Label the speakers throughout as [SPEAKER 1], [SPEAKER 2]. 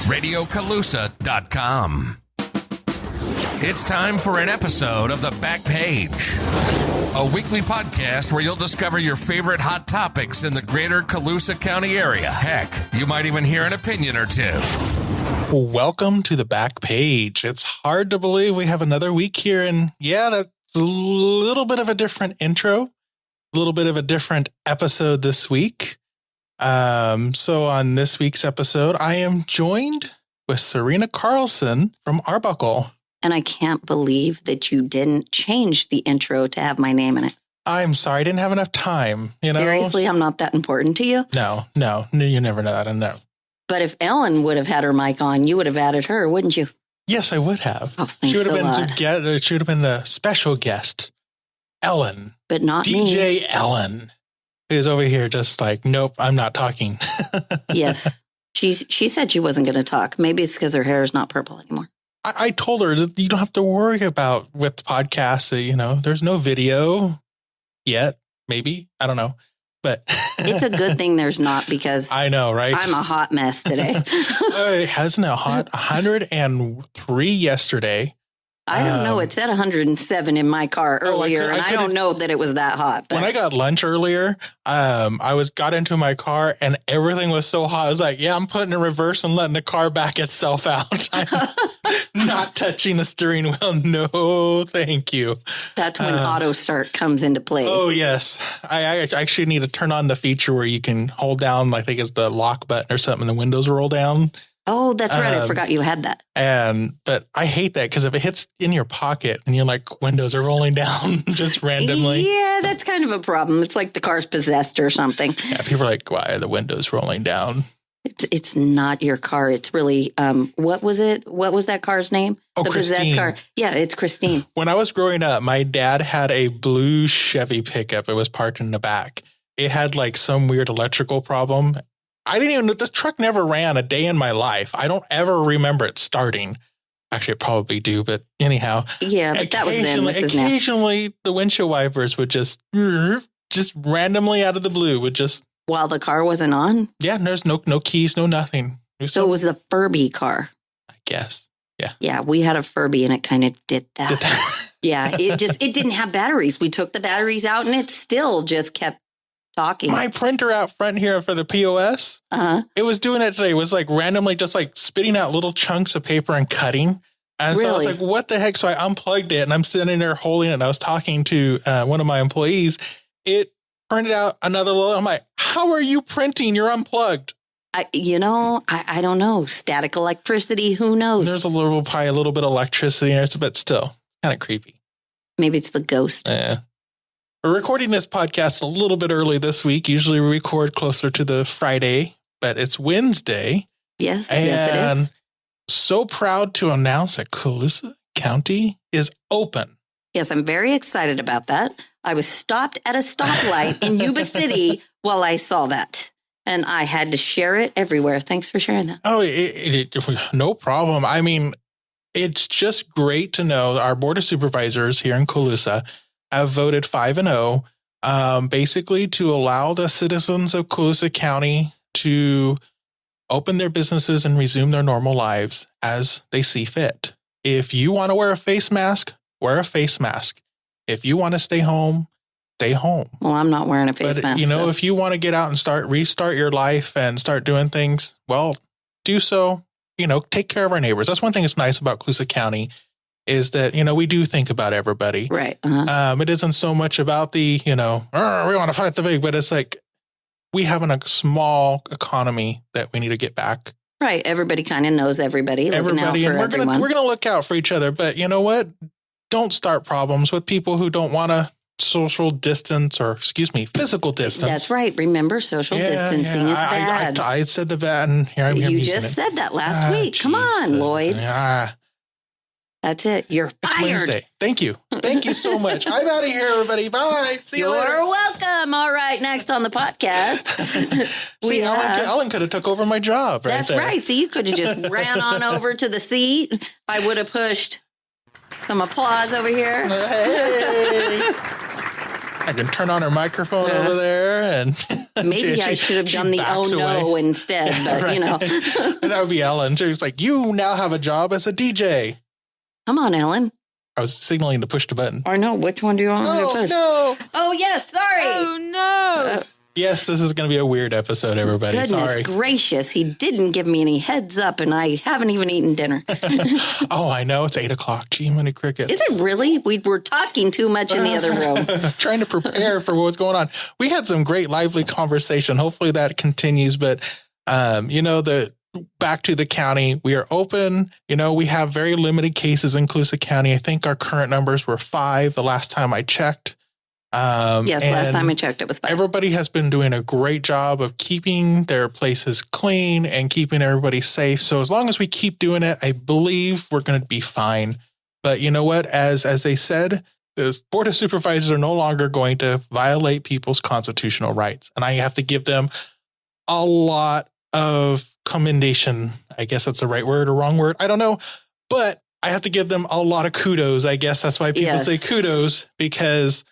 [SPEAKER 1] RadioColusa.com. It's time for an episode of the Backpage, a weekly podcast where you'll discover your favorite hot topics in the greater Colusa County area. Heck, you might even hear an opinion or two.
[SPEAKER 2] Welcome to the Backpage. It's hard to believe we have another week here, and yeah, that's a little bit of a different intro, a little bit of a different episode this week. So on this week's episode, I am joined with Serena Carlsen from Arbuckle.
[SPEAKER 3] And I can't believe that you didn't change the intro to have my name in it.
[SPEAKER 2] I'm sorry, I didn't have enough time.
[SPEAKER 3] Seriously, I'm not that important to you?
[SPEAKER 2] No, you never know that. No.
[SPEAKER 3] But if Ellen would have had her mic on, you would have added her, wouldn't you?
[SPEAKER 2] Yes, I would have.
[SPEAKER 3] Oh, thanks a lot.
[SPEAKER 2] She would have been the special guest, Ellen.
[SPEAKER 3] But not me.
[SPEAKER 2] DJ Ellen, who's over here just like, nope, I'm not talking.
[SPEAKER 3] Yes. She said she wasn't going to talk. Maybe it's because her hair is not purple anymore.
[SPEAKER 2] I told her that you don't have to worry about with the podcast. There's no video yet. Maybe. I don't know. But
[SPEAKER 3] it's a good thing there's not, because
[SPEAKER 2] I know, right?
[SPEAKER 3] I'm a hot mess today.
[SPEAKER 2] It hasn't a hot 103 yesterday.
[SPEAKER 3] I don't know. It said 107 in my car earlier, and I don't know that it was that hot. But.
[SPEAKER 2] When I got lunch earlier, I got into my car and everything was so hot. I was like, yeah, I'm putting in reverse and letting the car back itself out. I'm not touching the steering wheel. No, thank you.
[SPEAKER 3] That's when auto start comes into play.
[SPEAKER 2] Oh, yes. I actually need to turn on the feature where you can hold down, I think it's the lock button or something, and the windows roll down.
[SPEAKER 3] Oh, that's right. I forgot you had that.
[SPEAKER 2] But I hate that, because if it hits in your pocket and you're like, windows are rolling down just randomly.
[SPEAKER 3] Yeah, that's kind of a problem. It's like the car's possessed or something.
[SPEAKER 2] Yeah, people are like, why are the windows rolling down?
[SPEAKER 3] It's not your car. It's really, what was it? What was that car's name?
[SPEAKER 2] Oh,
[SPEAKER 3] the
[SPEAKER 2] Christine.
[SPEAKER 3] possessed car. Yeah, it's Christine.
[SPEAKER 2] When I was growing up, my dad had a blue Chevy pickup. It was parked in the back. It had like some weird electrical problem. I didn't even know, this truck never ran a day in my life. I don't ever remember it starting. Actually, I probably do, but anyhow.
[SPEAKER 3] Yeah, but that was then. This is now.
[SPEAKER 2] Occasionally, the windshield wipers would just randomly out of the blue would just.
[SPEAKER 3] While the car wasn't on?
[SPEAKER 2] Yeah, there's no keys, no nothing.
[SPEAKER 3] So it was the Furby car.
[SPEAKER 2] I guess. Yeah.
[SPEAKER 3] Yeah, we had a Furby and it kind of did that. Yeah, it didn't have batteries. We took the batteries out and it still just kept talking.
[SPEAKER 2] My printer out front here for the POS, it was doing it today. It was like randomly just like spitting out little chunks of paper and cutting. And so I was like, what the heck? So I unplugged it and I'm sitting there holding it. And I was talking to one of my employees. It printed out another little. I'm like, how are you printing? You're unplugged.
[SPEAKER 3] I don't know. Static electricity. Who knows?
[SPEAKER 2] There's probably a little bit of electricity in there, but still kind of creepy.
[SPEAKER 3] Maybe it's the ghost.
[SPEAKER 2] Yeah. We're recording this podcast a little bit early this week. Usually we record closer to the Friday, but it's Wednesday.
[SPEAKER 3] Yes, yes, it is.
[SPEAKER 2] So proud to announce that Colusa County is open.
[SPEAKER 3] Yes, I'm very excited about that. I was stopped at a stoplight in Yuba City while I saw that, and I had to share it everywhere. Thanks for sharing that.
[SPEAKER 2] Oh, no problem. I mean, it's just great to know our Board of Supervisors here in Colusa have voted 5-0, basically to allow the citizens of Colusa County to open their businesses and resume their normal lives as they see fit. If you want to wear a face mask, wear a face mask. If you want to stay home, stay home.
[SPEAKER 3] Well, I'm not wearing a face mask.
[SPEAKER 2] If you want to get out and restart your life and start doing things, well, do so. Take care of our neighbors. That's one thing that's nice about Colusa County, is that, we do think about everybody.
[SPEAKER 3] Right.
[SPEAKER 2] It isn't so much about the, we want to fight the big, but it's like we have a small economy that we need to get back.
[SPEAKER 3] Right. Everybody kind of knows everybody.
[SPEAKER 2] And we're going to look out for each other. But you know what? Don't start problems with people who don't want to social distance or, physical distance.
[SPEAKER 3] That's right. Remember, social distancing is bad.
[SPEAKER 2] I said the bad, and here I'm
[SPEAKER 3] You just said that last week. Come on, Lloyd. That's it. You're fired.
[SPEAKER 2] It's Wednesday. Thank you. Thank you so much. I'm out of here, everybody. Bye. See you later.
[SPEAKER 3] You're welcome. All right. Next on the podcast.
[SPEAKER 2] Ellen could have took over my job.
[SPEAKER 3] That's right. So you could have just ran on over to the seat. I would have pushed some applause over here.
[SPEAKER 2] Hey. I can turn on her microphone over there, and
[SPEAKER 3] maybe I should have done the oh no instead, but
[SPEAKER 2] right.
[SPEAKER 3] you know.
[SPEAKER 2] That would be Ellen. She's like, you now have a job as a DJ.
[SPEAKER 3] Come on, Ellen.
[SPEAKER 2] I was signaling to push the button.
[SPEAKER 3] Or no, which one do you want me to push?
[SPEAKER 2] No.
[SPEAKER 3] Oh, yes, sorry.
[SPEAKER 4] Oh, no.
[SPEAKER 2] Yes, this is going to be a weird episode, everybody.
[SPEAKER 3] Goodness gracious. He didn't give me any heads up, and I haven't even eaten dinner.
[SPEAKER 2] Oh, I know. It's 8 o'clock. Gee, many crickets.
[SPEAKER 3] Is it really? We were talking too much in the other room.
[SPEAKER 2] Trying to prepare for what's going on. We had some great lively conversation. Hopefully that continues. But, back to the county, we are open. We have very limited cases in Colusa County. I think our current numbers were 5 the last time I checked.
[SPEAKER 3] Yes, last time I checked, it was 5.
[SPEAKER 2] Everybody has been doing a great job of keeping their places clean and keeping everybody safe. So as long as we keep doing it, I believe we're going to be fine. But you know what? As they said, the Board of Supervisors are no longer going to violate people's constitutional rights. And I have to give them a lot of commendation. I guess that's the right word or wrong word. I don't know. But I have to give them a lot of kudos. I guess that's why people say kudos, because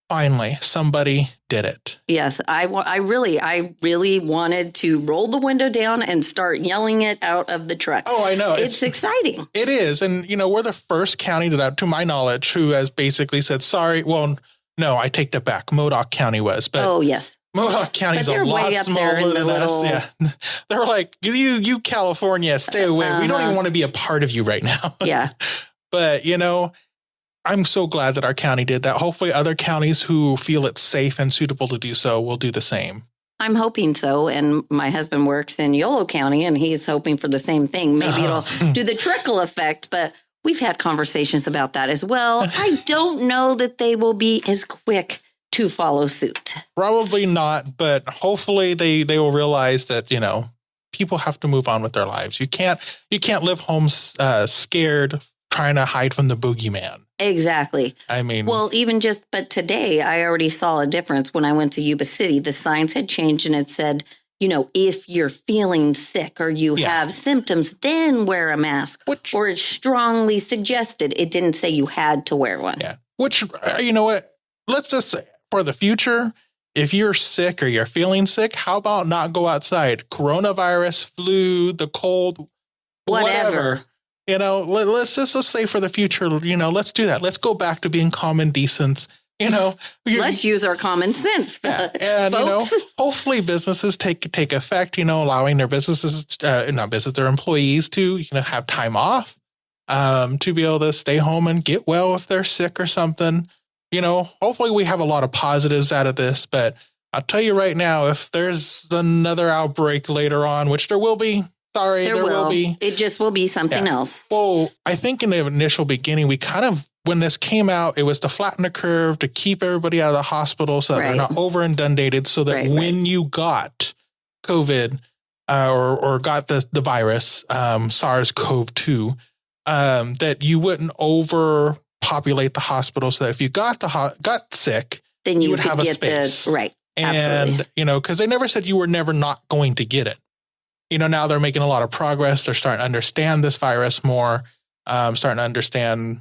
[SPEAKER 2] finally somebody did it. Yes,
[SPEAKER 3] I really wanted to roll the window down and start yelling it out of the truck.
[SPEAKER 2] Oh, I know.
[SPEAKER 3] It's exciting.
[SPEAKER 2] It is. And, we're the first county that, to my knowledge, who has basically said, sorry. Well, no, I take that back. Modoc County was. But
[SPEAKER 3] oh, yes.
[SPEAKER 2] Modoc County's a lot smaller than us. Yeah. They're like, you California, stay away. We don't even want to be a part of you right now.
[SPEAKER 3] Yeah.
[SPEAKER 2] But, I'm so glad that our county did that. Hopefully other counties who feel it's safe and suitable to do so will do the same.
[SPEAKER 3] I'm hoping so. And my husband works in Yolo County, and he's hoping for the same thing. Maybe it'll do the trickle effect, but we've had conversations about that as well. I don't know that they will be as quick to follow suit.
[SPEAKER 2] Probably not, but hopefully they will realize that, people have to move on with their lives. You can't live home scared, trying to hide from the boogeyman.
[SPEAKER 3] Exactly.
[SPEAKER 2] I mean,
[SPEAKER 3] well, but today I already saw a difference when I went to Yuba City. The signs had changed and it said, if you're feeling sick or you have symptoms, then wear a mask. Or it's strongly suggested. It didn't say you had to wear one.
[SPEAKER 2] Yeah. Which, you know what? Let's just say for the future, if you're sick or you're feeling sick, how about not go outside? Coronavirus, flu, the cold, whatever. Let's say for the future, let's do that. Let's go back to being common, decent.
[SPEAKER 3] Let's use our common sense.
[SPEAKER 2] Yeah. And,
[SPEAKER 3] folks.
[SPEAKER 2] Hopefully businesses take effect, allowing their their employees to, have time off, to be able to stay home and get well if they're sick or something. Hopefully we have a lot of positives out of this, but I'll tell you right now, if there's another outbreak later on, which there will be, there will be.
[SPEAKER 3] It just will be something else.
[SPEAKER 2] Well, I think in the initial beginning, we when this came out, it was to flatten the curve, to keep everybody out of the hospital so that they're not over inundated, so that when you got COVID or got the virus, SARS-CoV-2, that you wouldn't overpopulate the hospital, so that if you got sick,
[SPEAKER 3] then you
[SPEAKER 2] would have a space. And, because they never said you were never not going to get it. Now they're making a lot of progress. They're starting to understand this virus more, starting to understand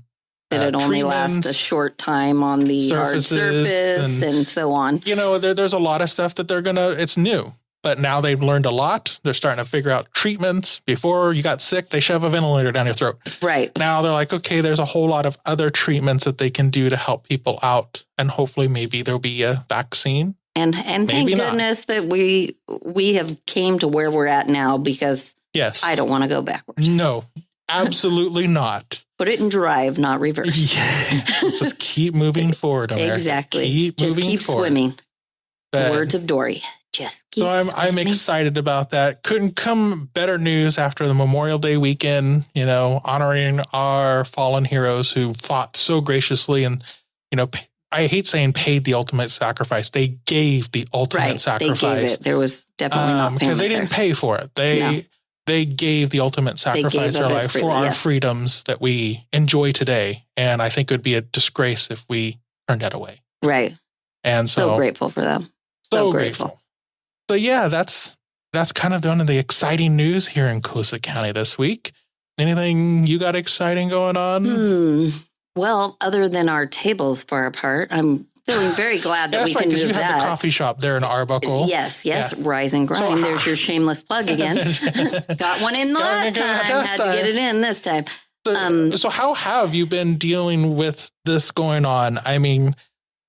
[SPEAKER 3] that it only lasts a short time on the hard surface and so on.
[SPEAKER 2] There's a lot of stuff that it's new, but now they've learned a lot. They're starting to figure out treatments. Before you got sick, they shove a ventilator down your throat.
[SPEAKER 3] Right.
[SPEAKER 2] Now they're like, okay, there's a whole lot of other treatments that they can do to help people out. And hopefully maybe there'll be a vaccine.
[SPEAKER 3] And thank goodness that we have came to where we're at now, because I don't want to go backwards.
[SPEAKER 2] No, absolutely not.
[SPEAKER 3] Put it in drive, not reverse.
[SPEAKER 2] Yeah. Let's just keep moving forward, America.
[SPEAKER 3] Exactly. Keep swimming. The words of Dory. Just keep swimming.
[SPEAKER 2] I'm excited about that. Couldn't come better news after the Memorial Day weekend, honoring our fallen heroes who fought so graciously and, I hate saying paid the ultimate sacrifice. They gave the ultimate sacrifice.
[SPEAKER 3] They gave it. There was definitely not
[SPEAKER 2] because they didn't pay for it. They gave the ultimate sacrifice of their life for our freedoms that we enjoy today. And I think it would be a disgrace if we turned that away.
[SPEAKER 3] Right.
[SPEAKER 2] And
[SPEAKER 3] so grateful for them. So grateful.
[SPEAKER 2] So yeah, that's kind of one of the exciting news here in Colusa County this week. Anything you got exciting going on?
[SPEAKER 3] Well, other than our tables far apart, I'm feeling very glad that we can
[SPEAKER 2] right,
[SPEAKER 3] move
[SPEAKER 2] you
[SPEAKER 3] that.
[SPEAKER 2] have the coffee shop there in Arbuckle.
[SPEAKER 3] Yes. Rise and grind. So, there's your shameless plug again. Got one in the last time. Had to get it in this time.
[SPEAKER 2] So how have you been dealing with this going on? I mean,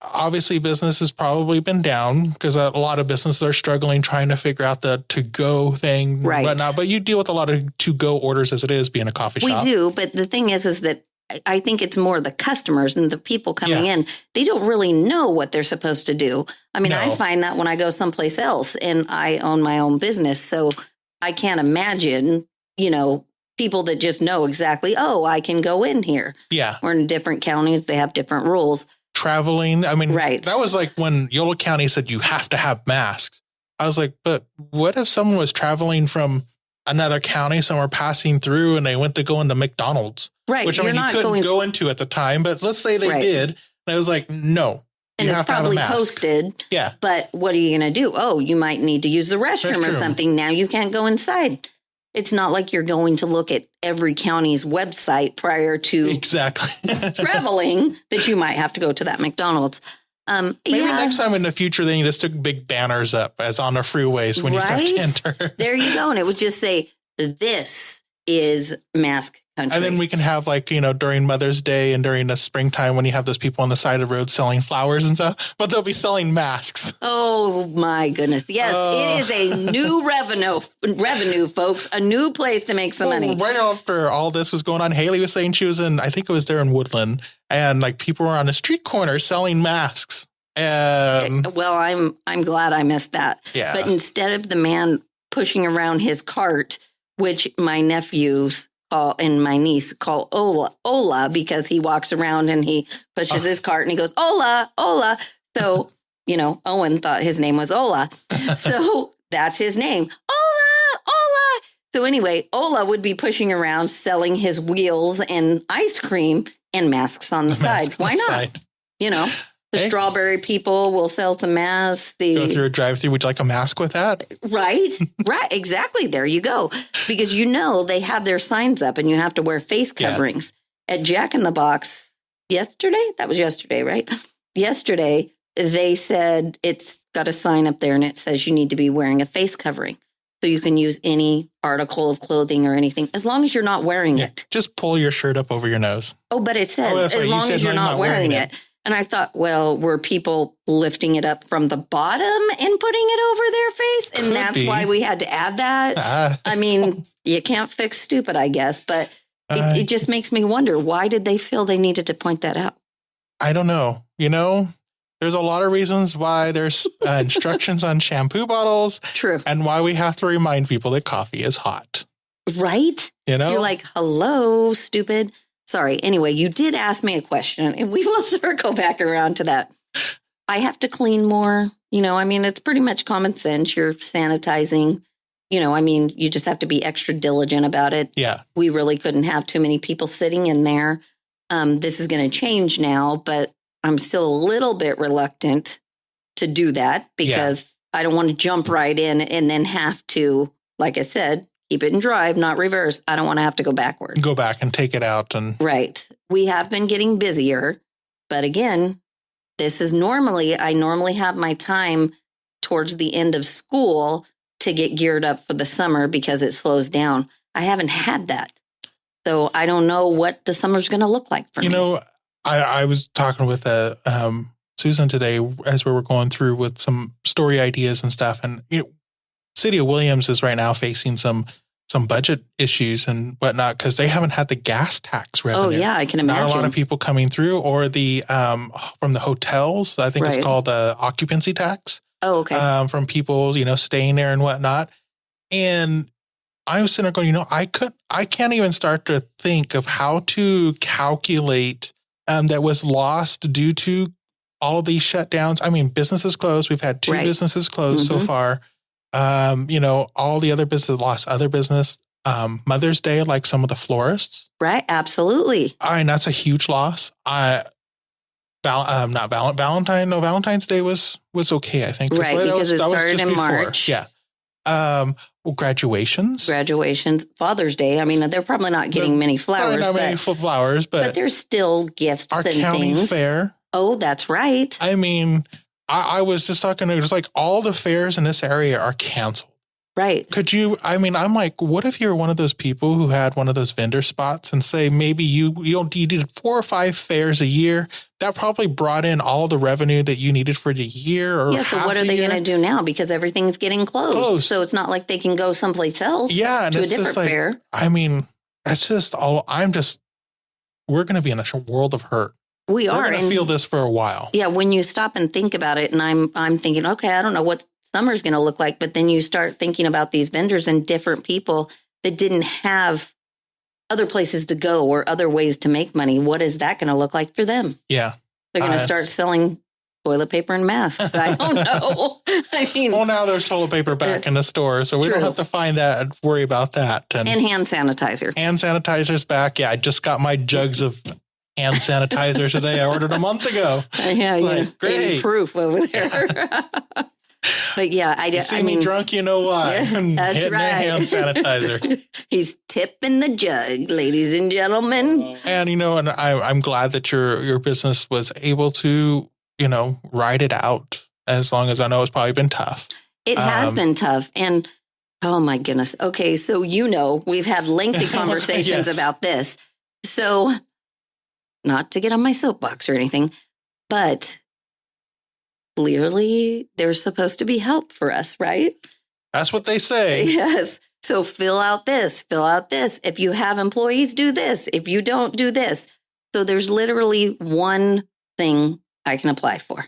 [SPEAKER 2] obviously business has probably been down because a lot of businesses are struggling trying to figure out the to-go thing and whatnot. But you deal with a lot of to-go orders as it is being a coffee shop. We
[SPEAKER 3] do. But the thing is that I think it's more the customers and the people coming in. They don't really know what they're supposed to do. I mean, I find that when I go someplace else and I own my own business. So I can't imagine, people that just know exactly, I can go in here.
[SPEAKER 2] Yeah.
[SPEAKER 3] Or in different counties, they have different rules.
[SPEAKER 2] Traveling. I mean, that was like when Yolo County said you have to have masks. I was like, but what if someone was traveling from another county, somewhere passing through, and they went to go into McDonald's?
[SPEAKER 3] Right.
[SPEAKER 2] Which, I mean, you couldn't go into at the time, but let's say they did. And I was like, no.
[SPEAKER 3] And it's probably posted.
[SPEAKER 2] Yeah.
[SPEAKER 3] But what are you going to do? Oh, you might need to use the restroom or something. Now you can't go inside. It's not like you're going to look at every county's website prior to traveling that you might have to go to that McDonald's.
[SPEAKER 2] Maybe next time in the future, they need to stick big banners up as on the freeways when you start to enter.
[SPEAKER 3] There you go. And it would just say, this is mask country.
[SPEAKER 2] And then we can have during Mother's Day and during the springtime when you have those people on the side of the road selling flowers and stuff, but they'll be selling masks.
[SPEAKER 3] Oh my goodness. Yes, it is a new revenue, folks, a new place to make some money.
[SPEAKER 2] Right after all this was going on, Hayley was saying she was I think it was there in Woodland, and people were on the street corner selling masks.
[SPEAKER 3] Well, I'm glad I missed that.
[SPEAKER 2] Yeah.
[SPEAKER 3] But instead of the man pushing around his cart, which my nephews and my niece call Ola, because he walks around and he pushes his cart and he goes, Ola. So, Owen thought his name was Ola. So that's his name. Ola. So anyway, Ola would be pushing around selling his wheels and ice cream and masks on the side. Why not? The strawberry people will sell some masks.
[SPEAKER 2] Go through a drive-thru. Would you like a mask with that?
[SPEAKER 3] Right. Exactly. There you go. Because they have their signs up and you have to wear face coverings. At Jack in the Box yesterday, that was yesterday, right? Yesterday, they said it's got a sign up there and it says you need to be wearing a face covering. So you can use any article of clothing or anything, as long as you're not wearing it.
[SPEAKER 2] Just pull your shirt up over your nose.
[SPEAKER 3] Oh, but it says as long as you're not wearing it. And I thought, well, were people lifting it up from the bottom and putting it over their face? And that's why we had to add that. I mean, you can't fix stupid, I guess. But it just makes me wonder, why did they feel they needed to point that out?
[SPEAKER 2] I don't know. There's a lot of reasons why there's instructions on shampoo bottles.
[SPEAKER 3] True.
[SPEAKER 2] And why we have to remind people that coffee is hot.
[SPEAKER 3] Right? You're like, hello, stupid. Sorry. Anyway, you did ask me a question and we will circle back around to that. I have to clean more. It's pretty much common sense. You're sanitizing. You just have to be extra diligent about it.
[SPEAKER 2] Yeah.
[SPEAKER 3] We really couldn't have too many people sitting in there. This is going to change now, but I'm still a little bit reluctant to do that because I don't want to jump right in and then have to, like I said, keep it in drive, not reverse. I don't want to have to go backwards.
[SPEAKER 2] Go back and take it out.
[SPEAKER 3] Right. We have been getting busier. But again, I normally have my time towards the end of school to get geared up for the summer because it slows down. I haven't had that. So I don't know what the summer's going to look like for me.
[SPEAKER 2] I was talking with Susan today as we were going through with some story ideas and stuff. And City of Williams is right now facing some budget issues and whatnot because they haven't had the gas tax revenue.
[SPEAKER 3] Oh, yeah, I can imagine.
[SPEAKER 2] Not a lot of people coming through, or the from the hotels. I think it's called the occupancy tax.
[SPEAKER 3] Oh, okay.
[SPEAKER 2] From people, staying there and whatnot. And I was sitting there going, I can't even start to think of how to calculate that was lost due to all of these shutdowns. I mean, businesses closed. We've had 2 businesses closed so far. All the other businesses lost other business. Mother's Day, like some of the florists.
[SPEAKER 3] Right. Absolutely.
[SPEAKER 2] That's a huge loss. Valentine's Day was okay, I think.
[SPEAKER 3] Right. Because it started in March.
[SPEAKER 2] Yeah. Graduations.
[SPEAKER 3] Father's Day. I mean, they're probably not getting many flowers.
[SPEAKER 2] Not many flowers, but
[SPEAKER 3] there's still gifts
[SPEAKER 2] our
[SPEAKER 3] and
[SPEAKER 2] county
[SPEAKER 3] things.
[SPEAKER 2] fair.
[SPEAKER 3] Oh, that's right.
[SPEAKER 2] I mean, I was just talking to, it's like all the fairs in this area are canceled.
[SPEAKER 3] Right.
[SPEAKER 2] Could you, I mean, I'm like, what if you're one of those people who had one of those vendor spots and say maybe you did 4 or 5 fairs a year? That probably brought in all the revenue that you needed for the year. Or
[SPEAKER 3] so what are they going to do now? Because everything's getting closed. So it's not like they can go someplace else to a different fair.
[SPEAKER 2] I mean, that's just all, we're going to be in a world of hurt.
[SPEAKER 3] We are.
[SPEAKER 2] We're going to feel this for a while.
[SPEAKER 3] Yeah. When you stop and think about it, and I'm thinking, okay, I don't know what summer's going to look like. But then you start thinking about these vendors and different people that didn't have other places to go or other ways to make money. What is that going to look like for them?
[SPEAKER 2] Yeah.
[SPEAKER 3] They're going to start selling toilet paper and masks. I don't know. I mean,
[SPEAKER 2] well, now there's toilet paper back in the store, so we don't have to find that and worry about that.
[SPEAKER 3] And hand sanitizer.
[SPEAKER 2] Hand sanitizer's back. Yeah, I just got my jugs of hand sanitizer today. I ordered a month ago.
[SPEAKER 3] Yeah,
[SPEAKER 2] great
[SPEAKER 3] proof over there. But yeah,
[SPEAKER 2] I see me drunk, you know why.
[SPEAKER 3] Yeah, that's right.
[SPEAKER 2] Hand sanitizer.
[SPEAKER 3] He's tipping the jug, ladies and gentlemen.
[SPEAKER 2] And and I'm glad that your business was able to, ride it out. As long as I know, it's probably been tough.
[SPEAKER 3] It has been tough, and oh my goodness. Okay, so we've had lengthy conversations about this. So, not to get on my soapbox or anything, but clearly there's supposed to be help for us, right?
[SPEAKER 2] That's what they say.
[SPEAKER 3] Yes. So fill out this. If you have employees, do this. If you don't, do this. So there's literally one thing I can apply for.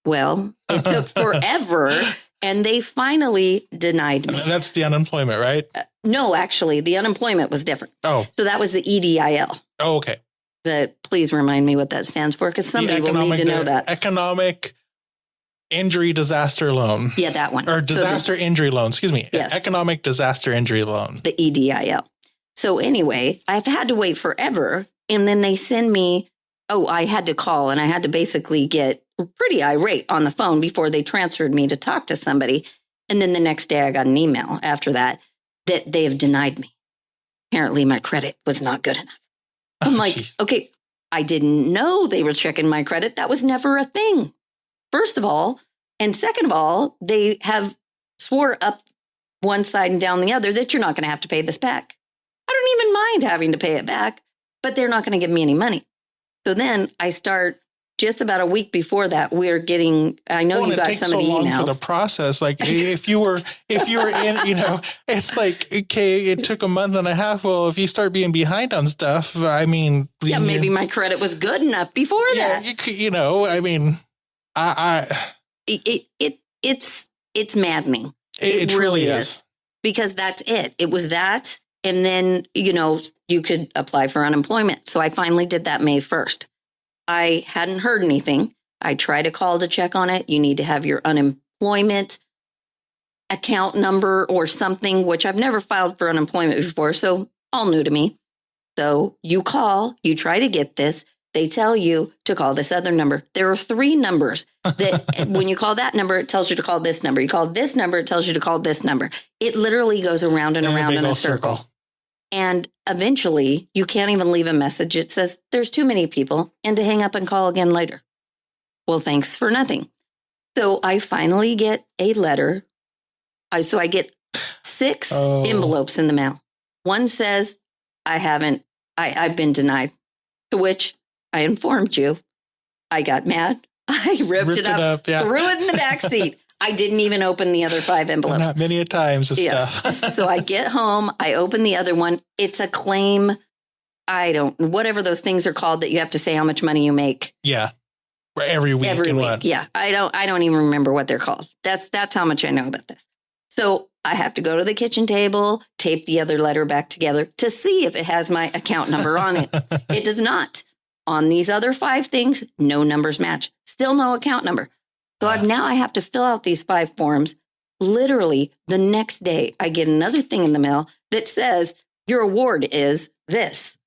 [SPEAKER 3] Well, it took forever, and they finally denied me.
[SPEAKER 2] That's the unemployment, right?
[SPEAKER 3] No, actually, the unemployment was different.
[SPEAKER 2] Oh.
[SPEAKER 3] So that was the EDIL.
[SPEAKER 2] Oh, okay.
[SPEAKER 3] Please remind me what that stands for, because somebody will need to know that.
[SPEAKER 2] Economic Injury Disaster Loan.
[SPEAKER 3] Yeah, that one.
[SPEAKER 2] Or Disaster Injury Loan. Excuse me.
[SPEAKER 3] Yes.
[SPEAKER 2] Economic Disaster Injury Loan.
[SPEAKER 3] The EDIL. So anyway, I've had to wait forever. And then they send me, I had to call, and I had to basically get pretty irate on the phone before they transferred me to talk to somebody. And then the next day I got an email after that they have denied me. Apparently my credit was not good enough. I'm okay, I didn't know they were checking my credit. That was never a thing. First of all, and second of all, they have swore up one side and down the other that you're not going to have to pay this back. I don't even mind having to pay it back, but they're not going to give me any money. So then I start just about a week before that. We're getting, I know you got some of the emails. It takes so long for
[SPEAKER 2] the process. Like if you were in, it's like, okay, it took a month and a half. Well, if you start being behind on stuff, I mean.
[SPEAKER 3] Yeah, maybe my credit was good enough before that. It's maddening.
[SPEAKER 2] It really is.
[SPEAKER 3] Because that's it. It was that. And then, you could apply for unemployment. So I finally did that May 1st. I hadn't heard anything. I tried to call to check on it. You need to have your unemployment account number or something, which I've never filed for unemployment before. So all new to me. So you call, you try to get this. They tell you to call this other number. There are 3 numbers that when you call that number, it tells you to call this number. You call this number, it tells you to call this number. It literally goes around and around in a circle. And eventually, you can't even leave a message. It says, there's too many people, and to hang up and call again later. Well, thanks for nothing. So I finally get a letter. So I get 6 envelopes in the mail. One says, I've been denied. To which I informed you. I got mad. I ripped it up, threw it in the back seat. I didn't even open the other 5 envelopes.
[SPEAKER 2] Not many a times. Stuff.
[SPEAKER 3] So I get home. I open the other one. It's a claim. Whatever those things are called that you have to say how much money you make.
[SPEAKER 2] Yeah. Every week.
[SPEAKER 3] Yeah. I don't even remember what they're called. That's how much I know about this. So I have to go to the kitchen table, tape the other letter back together to see if it has my account number on it. It does not. On these other 5 things, no numbers match. Still no account number. So I have to fill out these 5 forms. Literally, the next day, I get another thing in the mail that says, your award is this.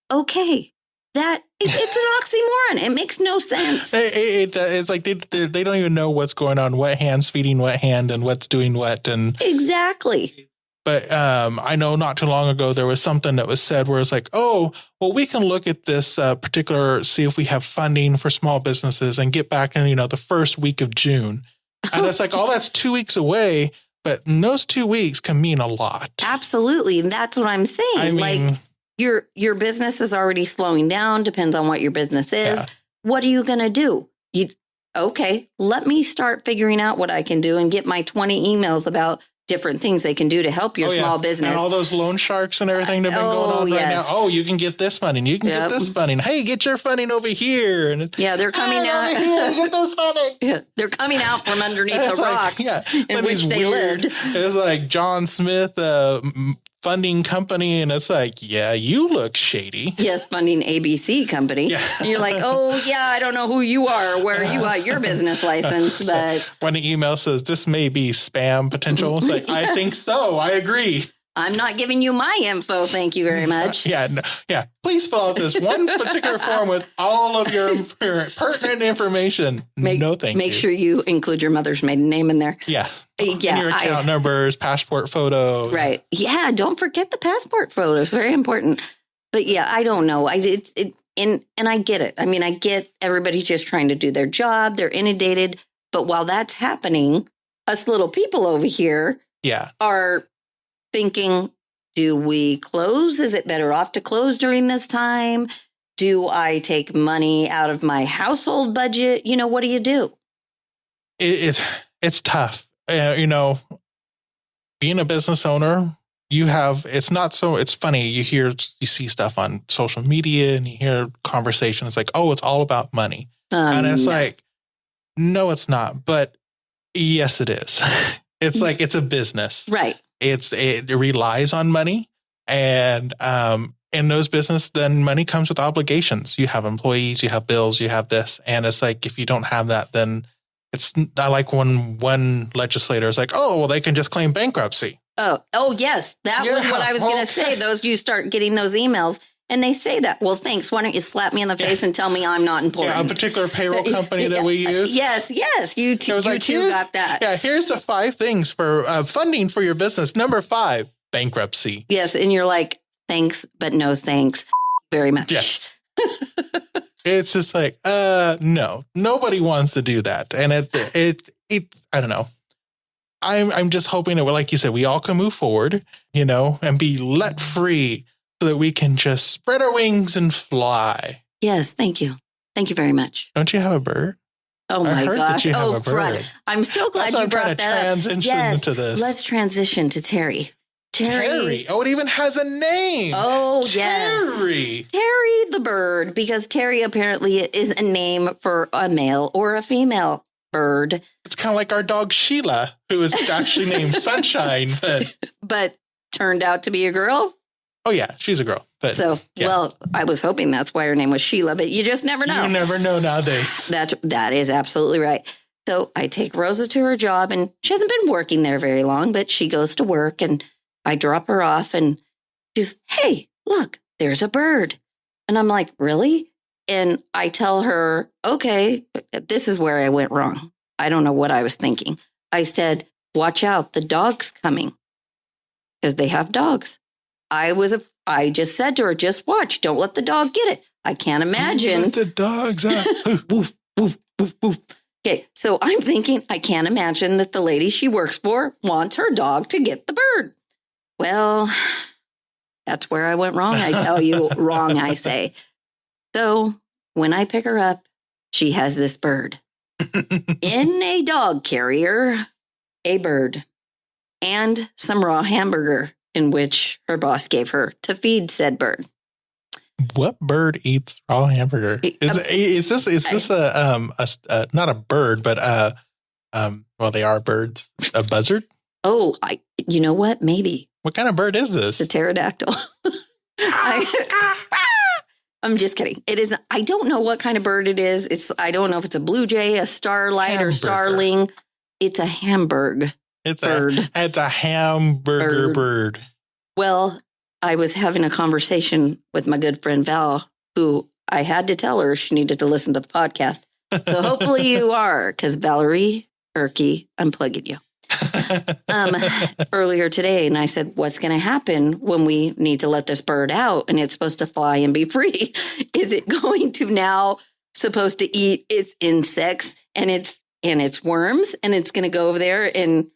[SPEAKER 3] Okay. It's an oxymoron. It makes no sense.
[SPEAKER 2] It's like they don't even know what's going on, what hand's feeding what hand and what's doing what. And
[SPEAKER 3] exactly.
[SPEAKER 2] But I know not too long ago, there was something that was said where it's like, oh, well, we can look at this see if we have funding for small businesses and get back in, the first week of June. And it's like, oh, that's 2 weeks away. But those 2 weeks can mean a lot. Absolutely.
[SPEAKER 3] And that's what I'm saying. I mean, your business is already slowing down. Depends on what your business is. Yeah. What are you going to do? Okay, let me start figuring out what I can do and get my 20 emails about different things they can do to help your small business.
[SPEAKER 2] And all those loan sharks and everything that have been going on right now. Oh, you can get this funding. You can get this funding. Hey, get your funding over here. And
[SPEAKER 3] they're coming out.
[SPEAKER 2] Over here, get this funding.
[SPEAKER 3] Yeah, they're coming out from underneath the rocks in which they lived.
[SPEAKER 2] It's like John Smith, funding company, and it's like, yeah, you look shady.
[SPEAKER 3] Yes, funding ABC company. Yeah. And you're like, oh, yeah, I don't know who you are or where you got your business license. But
[SPEAKER 2] when the email says this may be spam potential, it's like, I think so. I agree.
[SPEAKER 3] I'm not giving you my info. Thank you very much.
[SPEAKER 2] Yeah. Please fill out this one particular form with all of your pertinent information. Thank you.
[SPEAKER 3] Make sure you include your mother's maiden name in there.
[SPEAKER 2] Yeah. And your account numbers, passport photos.
[SPEAKER 3] Right. Yeah. Don't forget the passport photos. Very important. But yeah, I don't know. And I get it. I mean, I get everybody's just trying to do their job. They're inundated. But while that's happening, us little people over here are thinking, do we close? Is it better off to close during this time? Do I take money out of my household budget? What do you do?
[SPEAKER 2] It's tough. Being a business owner, it's funny. You see stuff on social media and you hear conversations like, oh, it's all about money. And it's like, no, it's not. But yes, it is. It's like, it's a business.
[SPEAKER 3] Right.
[SPEAKER 2] It relies on money. And in those business, then money comes with obligations. You have employees, you have bills, you have this. And it's like, if you don't have that, then I like when one legislator is like, oh, well, they can just claim bankruptcy.
[SPEAKER 3] Oh, yes. That was what I was going to say. You start getting those emails and they say that. Well, thanks. Why don't you slap me in the face and tell me I'm not important?
[SPEAKER 2] Yeah, a particular payroll company that we use.
[SPEAKER 3] Yes. You two got that.
[SPEAKER 2] Yeah, here's the 5 things for funding for your business. Number 5, bankruptcy.
[SPEAKER 3] Yes. And you're like, thanks, but no thanks very much.
[SPEAKER 2] Yes. It's just like, no, nobody wants to do that. And I don't know. I'm just hoping that, like you said, we all can move forward, and be let free so that we can just spread our wings and fly.
[SPEAKER 3] Yes. Thank you. Thank you very much.
[SPEAKER 2] Don't you have a bird?
[SPEAKER 3] Oh my gosh. Oh, crud. I'm so glad you brought that up. Yes.
[SPEAKER 2] Into this.
[SPEAKER 3] Let's transition to Terry.
[SPEAKER 2] Terry. Oh, it even has a name.
[SPEAKER 3] Oh,
[SPEAKER 2] Terry.
[SPEAKER 3] Yes. Terry the bird, because Terry apparently is a name for a male or a female bird.
[SPEAKER 2] It's kind of like our dog Sheila, who is actually named Sunshine.
[SPEAKER 3] But turned out to be a girl?
[SPEAKER 2] Oh, yeah. She's a girl. But,
[SPEAKER 3] well, I was hoping that's why her name was Sheila, but you just never know.
[SPEAKER 2] You never know nowadays.
[SPEAKER 3] That is absolutely right. So I take Rosa to her job, and she hasn't been working there very long, but she goes to work, and I drop her off, and she's, hey, look, there's a bird. And I'm like, really? And I tell her, okay, this is where I went wrong. I don't know what I was thinking. I said, watch out, the dog's coming, because they have dogs. I just said to her, just watch, don't let the dog get it. I can't imagine.
[SPEAKER 2] Let the dogs out.
[SPEAKER 3] Woof, woof, woof, woof. Okay, so I'm thinking, I can't imagine that the lady she works for wants her dog to get the bird. Well, that's where I went wrong. I tell you, wrong, I say. So when I pick her up, she has this bird in a dog carrier, a bird, and some raw hamburger in which her boss gave her to feed said bird.
[SPEAKER 2] What bird eats raw hamburger? Is this not a bird, but well, they are birds. A buzzard?
[SPEAKER 3] Oh, you know what? Maybe.
[SPEAKER 2] What kind of bird is this?
[SPEAKER 3] It's a pterodactyl. I'm just kidding. It is. I don't know what kind of bird it is. I don't know if it's a blue jay, a starlight, or starling. It's a hamburg.
[SPEAKER 2] It's a hamburger bird.
[SPEAKER 3] Well, I was having a conversation with my good friend Val, who I had to tell her she needed to listen to the podcast. So hopefully you are, because Valerie Erkey, I'm plugging you. earlier today. And I said, what's going to happen when we need to let this bird out and it's supposed to fly and be free? Is it going to now supposed to eat its insects and its worms? And it's going to go over there and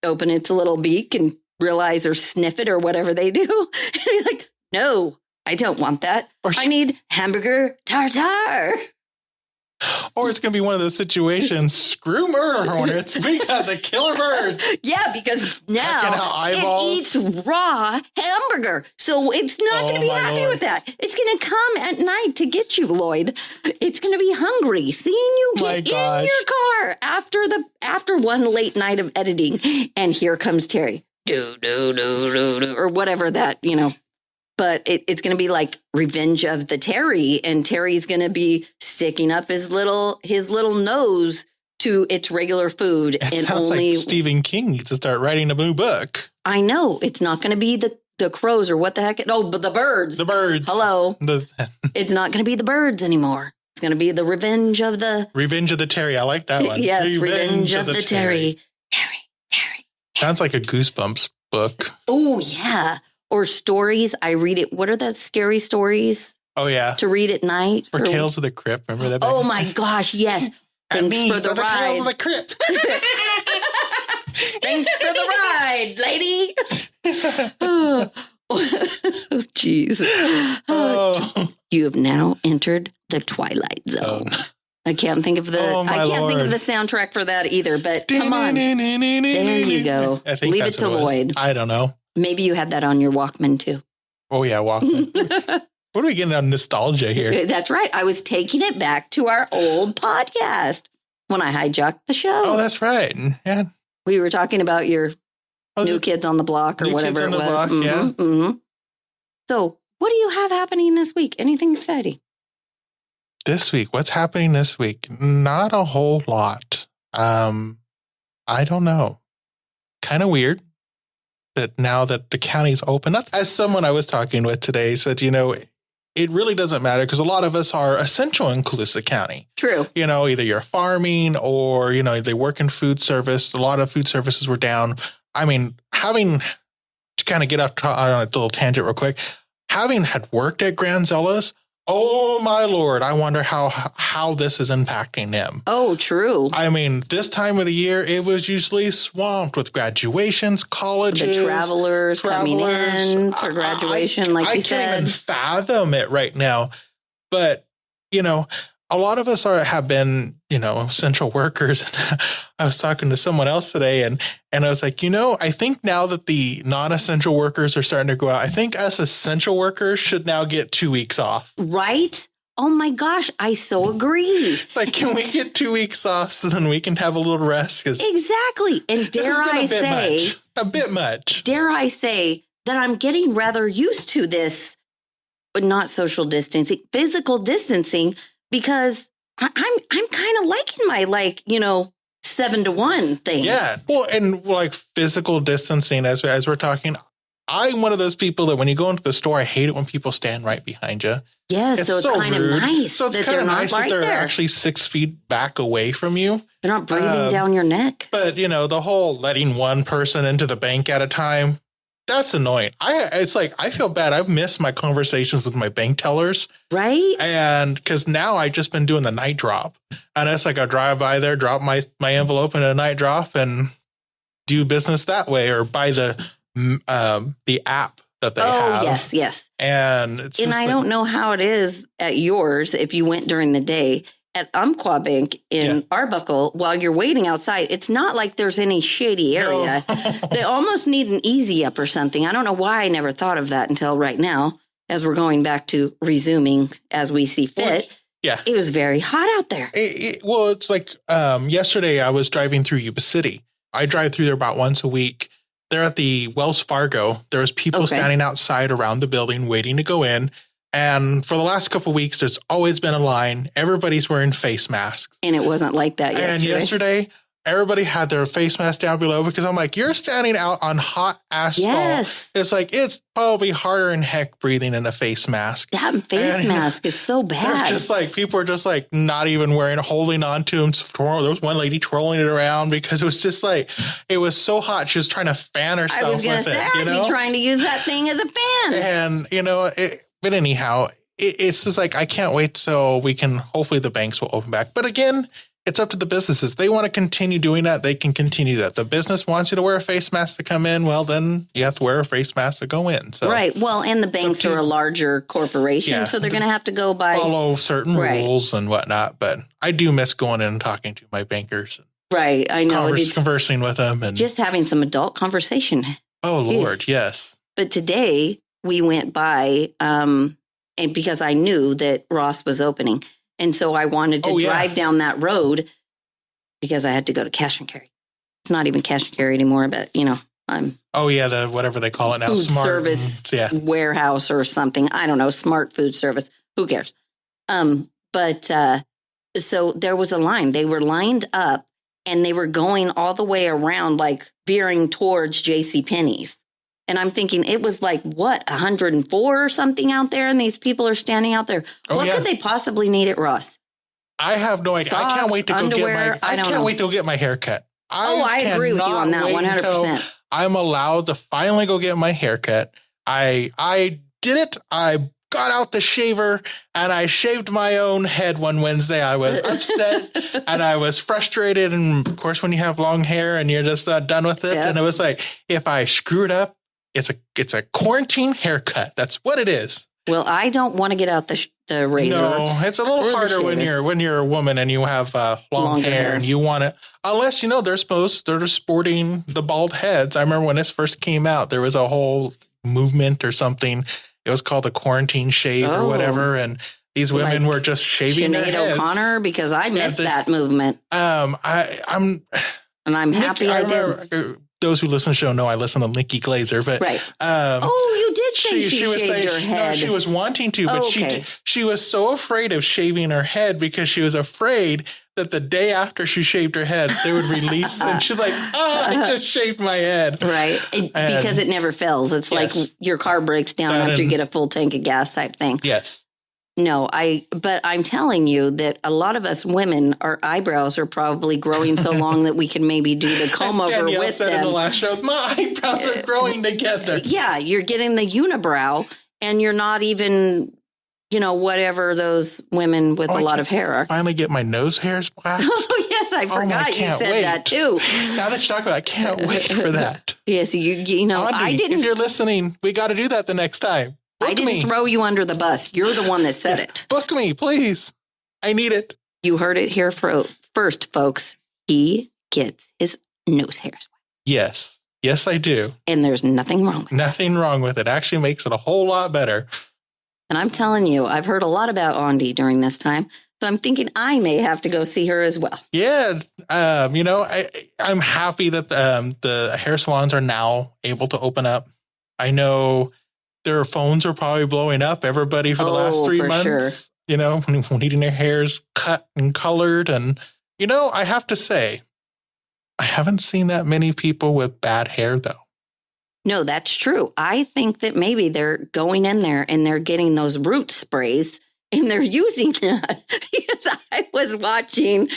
[SPEAKER 3] open its little beak and realize or sniff it or whatever they do. And be like, no, I don't want that. I need hamburger tartare.
[SPEAKER 2] Or it's going to be one of those situations, screw murder hornets, we got the killer bird.
[SPEAKER 3] Yeah, because now it eats raw hamburger. So it's not going to be happy with that. It's going to come at night to get you, Lloyd. It's going to be hungry, seeing you get in your car after one late night of editing. And here comes Terry. Or whatever that, But it's going to be like Revenge of the Terry, and Terry's going to be sticking up his little nose to its regular food.
[SPEAKER 2] It sounds like Stephen King needs to start writing a new book.
[SPEAKER 3] I know. It's not going to be the crows or what the heck. Oh, but the birds.
[SPEAKER 2] The birds.
[SPEAKER 3] Hello. It's not going to be the birds anymore. It's going to be the Revenge of the
[SPEAKER 2] Terry. I like that one.
[SPEAKER 3] Yes, Revenge of the Terry. Terry.
[SPEAKER 2] Sounds like a Goosebumps book.
[SPEAKER 3] Oh, yeah. Or stories. I read it. What are the scary stories?
[SPEAKER 2] Oh, yeah.
[SPEAKER 3] To read at night.
[SPEAKER 2] Or Tales of the Crypt. Remember that?
[SPEAKER 3] Oh, my gosh. Yes. Thanks for the ride.
[SPEAKER 2] Tales of the Crypt.
[SPEAKER 3] Thanks for the ride, lady. Oh, jeez. You have now entered the Twilight Zone. I can't think of the soundtrack for that either, but come on. There you go. Leave it to Lloyd.
[SPEAKER 2] I don't know.
[SPEAKER 3] Maybe you had that on your Walkman too.
[SPEAKER 2] Oh yeah, Walkman. What are we getting on nostalgia here?
[SPEAKER 3] That's right. I was taking it back to our old podcast when I hijacked the show.
[SPEAKER 2] Oh, that's right. Yeah.
[SPEAKER 3] We were talking about your New Kids on the Block or whatever it was.
[SPEAKER 2] Block, yeah.
[SPEAKER 3] Mm-hmm. So what do you have happening this week? Anything exciting?
[SPEAKER 2] This week? What's happening this week? Not a whole lot. I don't know. Kind of weird that now that the county's open, as someone I was talking with today said, it really doesn't matter because a lot of us are essential in Colusa County.
[SPEAKER 3] True.
[SPEAKER 2] Either you're farming or, they work in food service. A lot of food services were down. I mean, having to kind of get off on a little tangent real quick, having had worked at Granzella's, oh my Lord, I wonder how this is impacting them.
[SPEAKER 3] Oh, true.
[SPEAKER 2] I mean, this time of the year, it was usually swamped with graduations, colleges.
[SPEAKER 3] The travelers coming in for graduation, like you said. I can't even fathom
[SPEAKER 2] it right now. But, a lot of us have been, essential workers. I was talking to someone else today and I was like, I think now that the non-essential workers are starting to go out, I think us essential workers should now get 2 weeks off.
[SPEAKER 3] Right? Oh my gosh, I so agree.
[SPEAKER 2] It's like, can we get 2 weeks off so then we can have a little rest?
[SPEAKER 3] Exactly. And dare I say,
[SPEAKER 2] a bit much.
[SPEAKER 3] Dare I say that I'm getting rather used to this, but not social distancing, physical distancing, because I'm kind of liking my 7-to-1 thing.
[SPEAKER 2] Yeah. Well, and like physical distancing as we're talking, I'm one of those people that when you go into the store, I hate it when people stand right behind you.
[SPEAKER 3] Yes, so it's kind of nice.
[SPEAKER 2] So it's kind of nice that they're actually 6 feet back away from you.
[SPEAKER 3] They're not breathing down your neck.
[SPEAKER 2] But, the whole letting one person into the bank at a time, that's annoying. I feel bad. I've missed my conversations with my bank tellers.
[SPEAKER 3] Right.
[SPEAKER 2] And because now I've just been doing the night drop. And it's like I drive by there, drop my envelope in a night drop and do business that way or buy the app that they have.
[SPEAKER 3] Oh, yes.
[SPEAKER 2] And
[SPEAKER 3] I don't know how it is at yours if you went during the day. At Umpqua Bank in Arbuckle, while you're waiting outside, it's not like there's any shady area. No. They almost need an easy up or something. I don't know why I never thought of that until right now, as we're going back to resuming as we see fit.
[SPEAKER 2] Yeah.
[SPEAKER 3] It was very hot out there.
[SPEAKER 2] It's like yesterday I was driving through Yuba City. I drive through there about once a week. They're at the Wells Fargo. There was people standing outside around the building waiting to go in. And for the last couple of weeks, there's always been a line. Everybody's wearing face masks.
[SPEAKER 3] And it wasn't like that yesterday.
[SPEAKER 2] And yesterday, everybody had their face mask down below because I'm like, you're standing out on hot asphalt.
[SPEAKER 3] Yes.
[SPEAKER 2] It's like, it's probably harder than heck breathing in a face mask.
[SPEAKER 3] That face mask is so bad.
[SPEAKER 2] They're just like, people are just like not even wearing, holding on to them. There was one lady twirling it around because it was just like, it was so hot. She was trying to fan herself. I was going to say,
[SPEAKER 3] I'd be trying to use that thing as a fan.
[SPEAKER 2] And, but anyhow, it's just like, I can't wait till hopefully the banks will open back. But again, it's up to the businesses. They want to continue doing that. They can continue that. The business wants you to wear a face mask to come in. Well, then you have to wear a face mask to go in. So,
[SPEAKER 3] right. Well, and the banks are a larger corporation, so they're going to have to follow
[SPEAKER 2] certain rules and whatnot. But I do miss going in and talking to my bankers.
[SPEAKER 3] Right. I know.
[SPEAKER 2] Conversing with them. And
[SPEAKER 3] just having some adult conversation.
[SPEAKER 2] Oh, Lord. Yes.
[SPEAKER 3] But today we went by, and because I knew that Ross was opening. And so I wanted to drive down that road because I had to go to cash and carry. It's not even cash and carry anymore, but I'm. Oh yeah,
[SPEAKER 2] the whatever they call it now,
[SPEAKER 3] food
[SPEAKER 2] smart
[SPEAKER 3] service warehouse or something. I don't know, smart food service. Who cares? But so there was a line. They were lined up and they were going all the way around, like veering towards JCPenney's. And I'm thinking it was like, 104 or something out there? And these people are standing out there. What could they possibly need at Ross?
[SPEAKER 2] I have no idea.
[SPEAKER 3] Socks,
[SPEAKER 2] I can't wait to
[SPEAKER 3] underwear,
[SPEAKER 2] I can't wait to get my hair cut.
[SPEAKER 3] I agree with you on that 100%.
[SPEAKER 2] I'm allowed to finally go get my hair cut. I did it. I got out the shaver and I shaved my own head one Wednesday. I was upset and I was frustrated. And of course, when you have long hair and you're just done with it, and it was like, if I screw it up, it's a quarantine haircut. That's what it is. Well, I don't want to get out the razor. No, it's a little harder when you're a woman and you have long hair and you want it. Unless they're sporting the bald heads. I remember when this first came out, there was a whole movement or something. It was called a quarantine shave or whatever, and these women were just shaving their heads. Sinead O'Connor, because I missed that movement. I'm happy I did. Those who listen to the show know I listen to Nikki Glazer, but
[SPEAKER 3] right. You did say she
[SPEAKER 2] was
[SPEAKER 3] shaved her head.
[SPEAKER 2] No, she was wanting to, but she was so afraid of shaving her head because she was afraid that the day after she shaved her head, they would release and she's like, I just shaved my head. Right. Because it never fills. It's like your car breaks down after you get a full tank of gas type thing. Yes. No, but I'm telling you that a lot of us women, our eyebrows are probably growing so long that we can maybe do the comb over with them. In the last show, my eyebrows are growing together. Yeah, you're getting the unibrow and you're not even, whatever those women with a lot of hair are. Finally get my nose hairs waxed. Oh, yes, I forgot you said that too. Now that you talk about it, I can't wait for that. Yes, Andy, I didn't. If you're listening, we got to do that the next time. I didn't throw you under the bus. You're the one that said it. Book me, please. I need it. You heard it here first, folks. He gets his nose hairs. Yes. Yes, I do. And there's nothing wrong with it. Nothing wrong with it. Actually makes it a whole lot better. And I'm telling you, I've heard a lot about Andy during this time. So I'm thinking I may have to go see her as well. Yeah. I'm happy that the hair salons are now able to open up. I know their phones are probably blowing up. Everybody for the last 3 months, needing their hairs cut and colored. And, I have to say, I haven't seen that many people with bad hair, though. No, that's true. I think that maybe they're going in there and they're getting those root sprays and they're using that. Because I was watching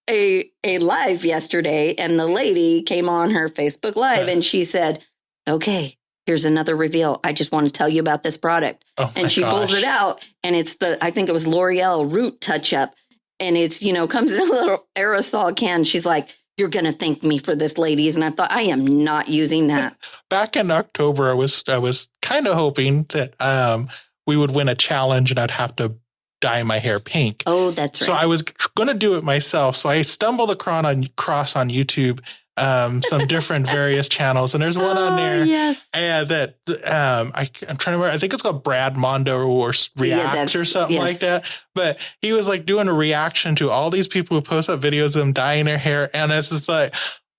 [SPEAKER 2] a live yesterday and the lady came on her Facebook Live and she said, okay, here's another reveal. I just want to tell you about this product. And she pulls it out and it's I think it was L'Oreal Root Touch Up. And it's, comes in a little aerosol can. She's like, you're going to thank me for this, ladies. And I thought, I am not using that. Back in October, I was kind of hoping that we would win a challenge and I'd have to dye my hair pink. Oh, that's right. So I was going to do it myself. So I stumbled across on YouTube some different various channels, and there's one on there. Yes. And that I'm trying to remember. I think it's called Brad Mondo or Reacts or something like that. But he was like doing a reaction to all these people who post up videos of them dyeing their hair, and it's just like,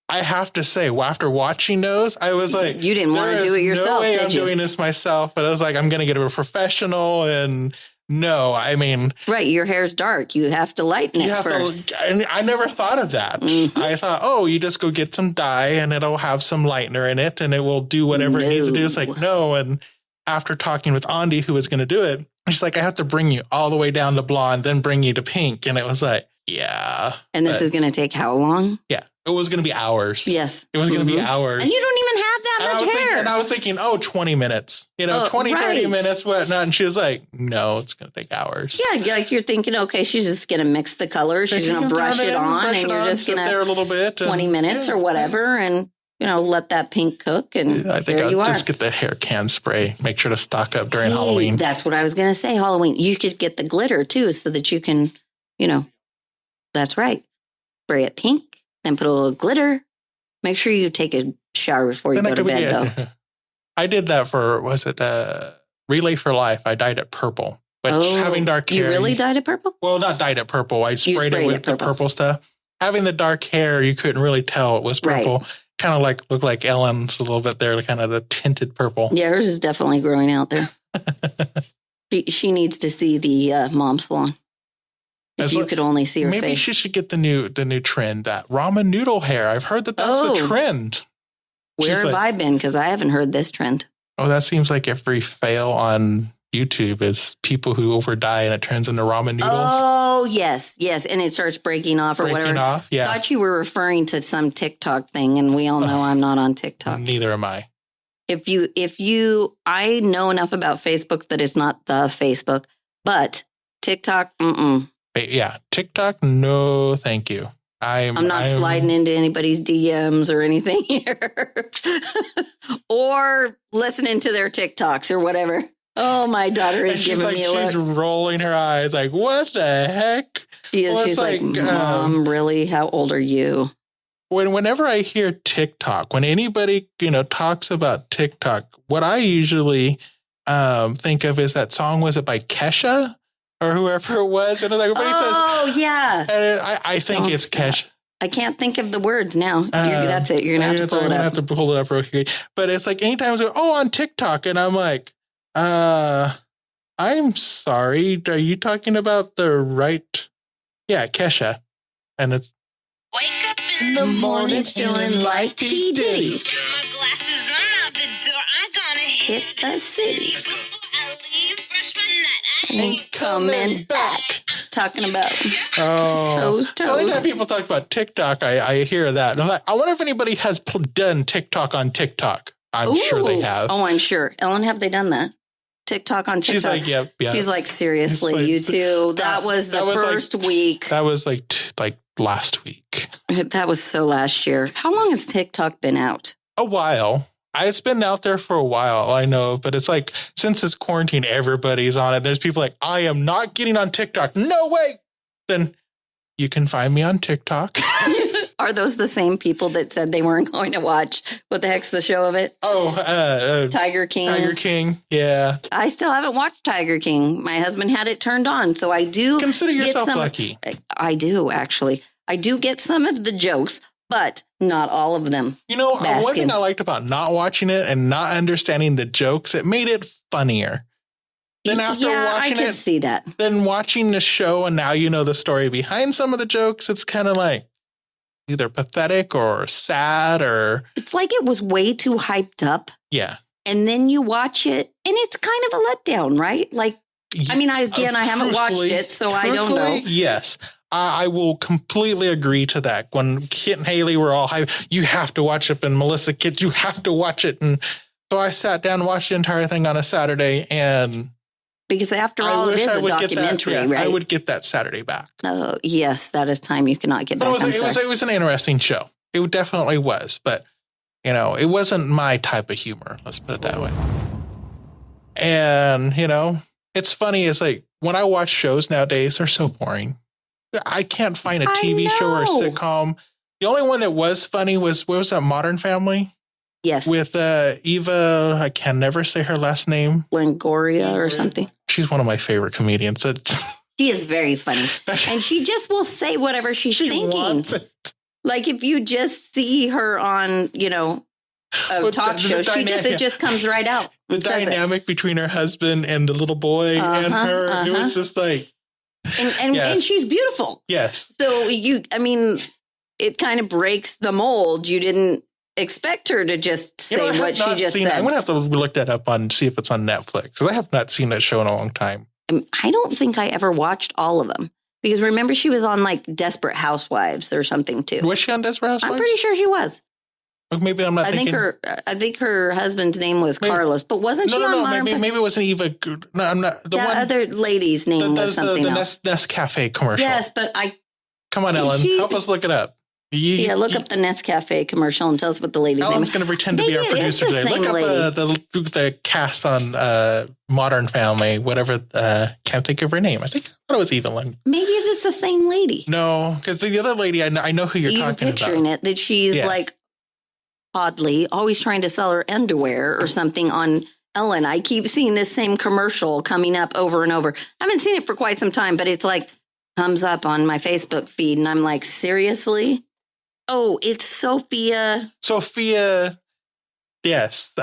[SPEAKER 2] I have to say, after watching those, I was like, you didn't want to do it yourself, did you? I'm doing this myself, but I was like, I'm going to get a professional, and No, I mean...
[SPEAKER 3] Right, your hair's dark. You have to lighten it first.
[SPEAKER 2] And I never thought of that. Mm-hmm. I thought, you just go get some dye and it'll have some lightener in it and it will do whatever it needs to do. It's like, no. And after talking with Andy, who was going to do it, she's like, I have to bring you all the way down to blonde, then bring you to pink. And it was like, yeah.
[SPEAKER 3] And this is going to take how long?
[SPEAKER 2] Yeah. It was going to be hours.
[SPEAKER 3] Yes.
[SPEAKER 2] It was going to be hours.
[SPEAKER 3] And you don't even have that much hair.
[SPEAKER 2] And I was thinking, 20 minutes, 30 minutes, whatnot. And she was like, no, it's going to take hours.
[SPEAKER 3] Yeah. Like you're thinking, okay, she's just going to mix the colors. She's going to brush it on and you're just going to
[SPEAKER 2] there a little bit
[SPEAKER 3] 20 minutes or whatever. And, let that pink cook. And
[SPEAKER 2] I think I'll just get the hair can spray. Make sure to stock up during Halloween.
[SPEAKER 3] That's what I was going to say. Halloween. You could get the glitter too, so that you can, that's right. Spray it pink, then put a little glitter. Make sure you take a shower before you go to bed, though.
[SPEAKER 2] I did that for, Relay for Life. I dyed it purple. But having dark hair.
[SPEAKER 3] You really dyed it purple?
[SPEAKER 2] Well, not dyed it purple. I sprayed it with the purple stuff. Having the dark hair, you couldn't really tell it was purple. Right. Kind of looked like Ellen's a little bit there, kind of the tinted purple.
[SPEAKER 3] Yeah, hers is definitely growing out there. She needs to see the mom salon. If you could only see her face.
[SPEAKER 2] Maybe she should get the new trend, that ramen noodle hair. I've heard that's the trend.
[SPEAKER 3] Where have I been? Because I haven't heard this trend.
[SPEAKER 2] Oh, that seems like every fail on YouTube is people who over dye and it turns into ramen noodles.
[SPEAKER 3] Oh, yes. And it starts breaking off or whatever.
[SPEAKER 2] Yeah.
[SPEAKER 3] I thought you were referring to some TikTok thing, and we all know I'm not on TikTok.
[SPEAKER 2] Neither am I.
[SPEAKER 3] I know enough about Facebook that it's not the Facebook, but TikTok,
[SPEAKER 2] Yeah, TikTok, no, thank you.
[SPEAKER 3] I'm not sliding into anybody's DMs or anything here. Or listening to their TikToks or whatever. Oh, my daughter is giving me a look.
[SPEAKER 2] She's rolling her eyes like, what the heck?
[SPEAKER 3] She is. She's like, Mom, really? How old are you?
[SPEAKER 2] Whenever I hear TikTok, when anybody, talks about TikTok, what I usually think of is that song, was it by Kesha? Or whoever it was, and everybody says,
[SPEAKER 3] "Oh yeah."
[SPEAKER 2] And I think it's Kesha.
[SPEAKER 3] I can't think of the words now. That's it. You're gonna have to pull it up.
[SPEAKER 2] I have to pull it up real quick. But it's like anytime I go, on TikTok, and I'm like, I'm sorry. Are you talking about the right? Yeah, Kesha, and it's
[SPEAKER 3] wake up in the morning feeling like P. Diddy.
[SPEAKER 4] My glasses, I'm out the door. I'm gonna hit
[SPEAKER 3] the city.
[SPEAKER 4] Before I leave, brush my nut.
[SPEAKER 3] Ain't coming back. Talking about toes.
[SPEAKER 2] So anytime people talk about TikTok, I hear that. And I'm like, I wonder if anybody has done TikTok on TikTok. I'm sure they have.
[SPEAKER 3] Oh, I'm sure. Ellen, have they done that? TikTok on TikTok?
[SPEAKER 2] She's like, yeah.
[SPEAKER 3] She's like, seriously, you two? That was the first week.
[SPEAKER 2] That was like last week.
[SPEAKER 3] That was so last year. How long has TikTok been out?
[SPEAKER 2] A while. It's been out there for a while, I know, but it's like, since it's quarantine, everybody's on it. There's people like, I am not getting on TikTok. No way. Then you can find me on TikTok.
[SPEAKER 3] Are those the same people that said they weren't going to watch? What the heck's the show of it? Tiger King.
[SPEAKER 2] Tiger King, yeah.
[SPEAKER 3] I still haven't watched Tiger King. My husband had it turned on, so I do.
[SPEAKER 2] Consider yourself lucky.
[SPEAKER 3] I do, actually. I do get some of the jokes, but not all of them.
[SPEAKER 2] One thing I liked about not watching it and not understanding the jokes, it made it funnier. Then after watching
[SPEAKER 3] I can see that.
[SPEAKER 2] Then watching the show and now you know the story behind some of the jokes, it's kind of like either pathetic or sad or...
[SPEAKER 3] It's like it was way too hyped up.
[SPEAKER 2] Yeah.
[SPEAKER 3] And then you watch it and it's kind of a letdown, right? Like, I mean, I haven't watched it, so I don't know.
[SPEAKER 2] Yes. I will completely agree to that. When Kit and Hayley were all hype, you have to watch it. And Melissa, kids, you have to watch it. And so I sat down and watched the entire thing on a Saturday. And
[SPEAKER 3] because after all, it is a documentary, right?
[SPEAKER 2] I would get that Saturday back.
[SPEAKER 3] Oh, yes, that is time you cannot get back.
[SPEAKER 2] It was an interesting show. It definitely was. But, it wasn't my type of humor. Let's put it that way. And, it's funny. It's like when I watch shows nowadays, they're so boring. I can't find a TV show or a sitcom. The only one that was funny was that Modern Family?
[SPEAKER 3] Yes.
[SPEAKER 2] With Eva, I can never say her last name.
[SPEAKER 3] Longoria or something.
[SPEAKER 2] She's one of my favorite comedians.
[SPEAKER 3] She is very funny. And she just will say whatever she's thinking.
[SPEAKER 2] Wants it.
[SPEAKER 3] Like if you just see her on, talk show. It just comes right out.
[SPEAKER 2] The dynamic between her husband and the little boy and her, it was just like.
[SPEAKER 3] And she's beautiful.
[SPEAKER 2] Yes.
[SPEAKER 3] So it kind of breaks the mold. You didn't expect her to just say what she just said.
[SPEAKER 2] I'm going to have to look that up see if it's on Netflix, because I have not seen that show in a long time.
[SPEAKER 3] I don't think I ever watched all of them, because remember she was on like Desperate Housewives or something too.
[SPEAKER 2] Was she on Desperate Housewives?
[SPEAKER 3] I'm pretty sure she was.
[SPEAKER 2] Maybe I'm not thinking.
[SPEAKER 3] I think her husband's name was Carlos, but wasn't she on Modern Family?
[SPEAKER 2] Maybe it wasn't Eva. No, I'm not. The
[SPEAKER 3] other lady's name was something else.
[SPEAKER 2] The Nescafe commercial.
[SPEAKER 3] Yes, but
[SPEAKER 2] Come on, Ellen. Help us look it up.
[SPEAKER 3] Look up the Nescafe commercial and tell us what the lady's name is.
[SPEAKER 2] Ellen's going to pretend to be our producer today. Look up the cast on Modern Family, whatever. Can't think of her name. I thought it was Evelyn.
[SPEAKER 3] Maybe it's the same lady.
[SPEAKER 2] No, because the other lady, I know who you're talking about.
[SPEAKER 3] You're picturing it, that she's like oddly always trying to sell her underwear or something on Ellen. I keep seeing this same commercial coming up over and over. I haven't seen it for quite some time, but it's like comes up on my Facebook feed and I'm like, seriously? Oh, it's Sophia. Yes.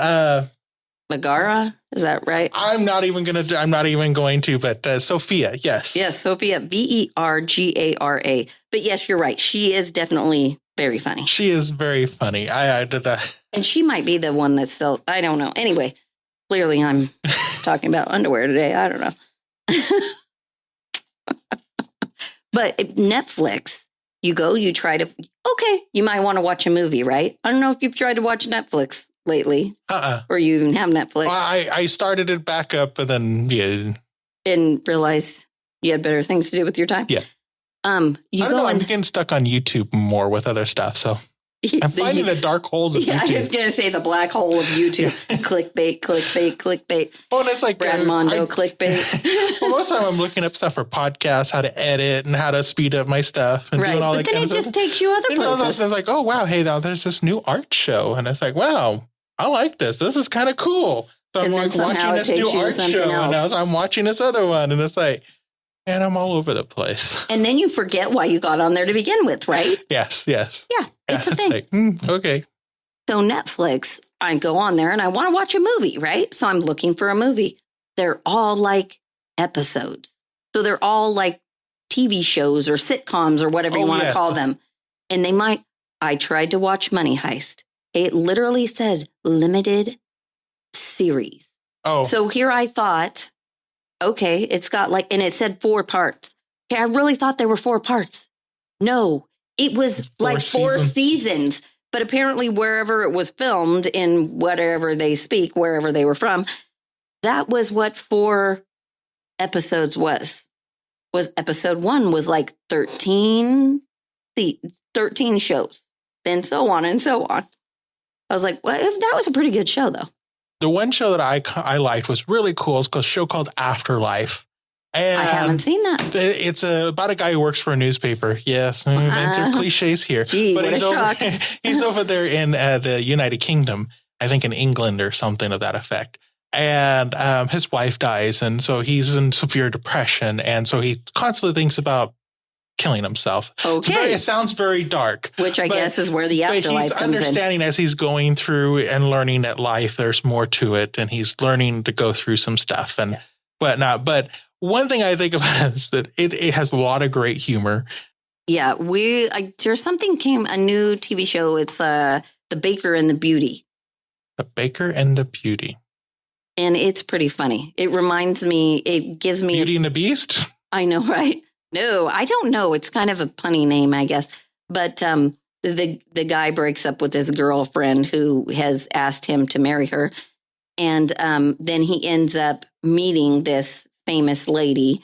[SPEAKER 3] Megara, is that right?
[SPEAKER 2] I'm not even going to, but Sophia, yes.
[SPEAKER 3] Yes, Sophia, Vergara. But yes, you're right. She is definitely very funny.
[SPEAKER 2] She is very funny. I did that.
[SPEAKER 3] And she might be the one that's still, I don't know. Anyway, clearly I'm just talking about underwear today. I don't know. But Netflix, you might want to watch a movie, right? I don't know if you've tried to watch Netflix lately. Or you even have Netflix.
[SPEAKER 2] Well, I started it back up and then,
[SPEAKER 3] and realized you had better things to do with your time.
[SPEAKER 2] Yeah. I'm getting stuck on YouTube more with other stuff, so I'm finding the dark holes of YouTube.
[SPEAKER 3] I was going to say the black hole of YouTube. Clickbait.
[SPEAKER 2] Oh, and it's like
[SPEAKER 3] Brad Mondo clickbait.
[SPEAKER 2] Well, most of the time I'm looking up stuff for podcasts, how to edit and how to speed up my stuff and doing all that kind of stuff. But then it
[SPEAKER 3] just takes you other places.
[SPEAKER 2] I was like, oh, wow, hey, now there's this new art show. And it's like, wow, I like this. This is kind of cool. So I'm like watching this new art show. And I'm watching this other one. And it's like, and I'm all over the place.
[SPEAKER 3] And then you forget why you got on there to begin with, right?
[SPEAKER 2] Yes.
[SPEAKER 3] Yeah, it's a thing.
[SPEAKER 2] Like, okay.
[SPEAKER 3] So Netflix, I go on there and I want to watch a movie, right? So I'm looking for a movie. They're all like episodes. So they're all like TV shows or sitcoms or whatever you want to call them. And I tried to watch Money Heist. It literally said limited series.
[SPEAKER 2] Oh.
[SPEAKER 3] So here I thought, okay, it's got and it said 4 parts. Okay, I really thought there were 4 parts. No, it was like 4 seasons. But apparently wherever it was filmed in whatever they speak, wherever they were from, that was what 4 episodes was episode 1 was like 13 shows, then so on and so on. I was like, well, that was a pretty good show, though.
[SPEAKER 2] The one show that I liked was really cool. It's a show called Afterlife. And
[SPEAKER 3] I haven't seen that.
[SPEAKER 2] It's about a guy who works for a newspaper. Yes, there's your cliches here.
[SPEAKER 3] Gee, but
[SPEAKER 2] he's over there in the United Kingdom, I think in England or something of that effect. And his wife dies, and so he's in severe depression, and so he constantly thinks about killing himself.
[SPEAKER 3] Okay.
[SPEAKER 2] It sounds very dark.
[SPEAKER 3] Which I guess is where the afterlife comes in.
[SPEAKER 2] He's understanding as he's going through and learning that life, there's more to it, and he's learning to go through some stuff and whatnot. But one thing I think about it is that it has a lot of great humor.
[SPEAKER 3] Yeah, there's a new TV show. It's The Baker and the Beauty.
[SPEAKER 2] The Baker and the Beauty.
[SPEAKER 3] And it's pretty funny. It reminds me, it gives me...
[SPEAKER 2] Beauty and the Beast?
[SPEAKER 3] I know, right? No, I don't know. It's kind of a punny name, I guess. But the guy breaks up with his girlfriend who has asked him to marry her. And then he ends up meeting this famous lady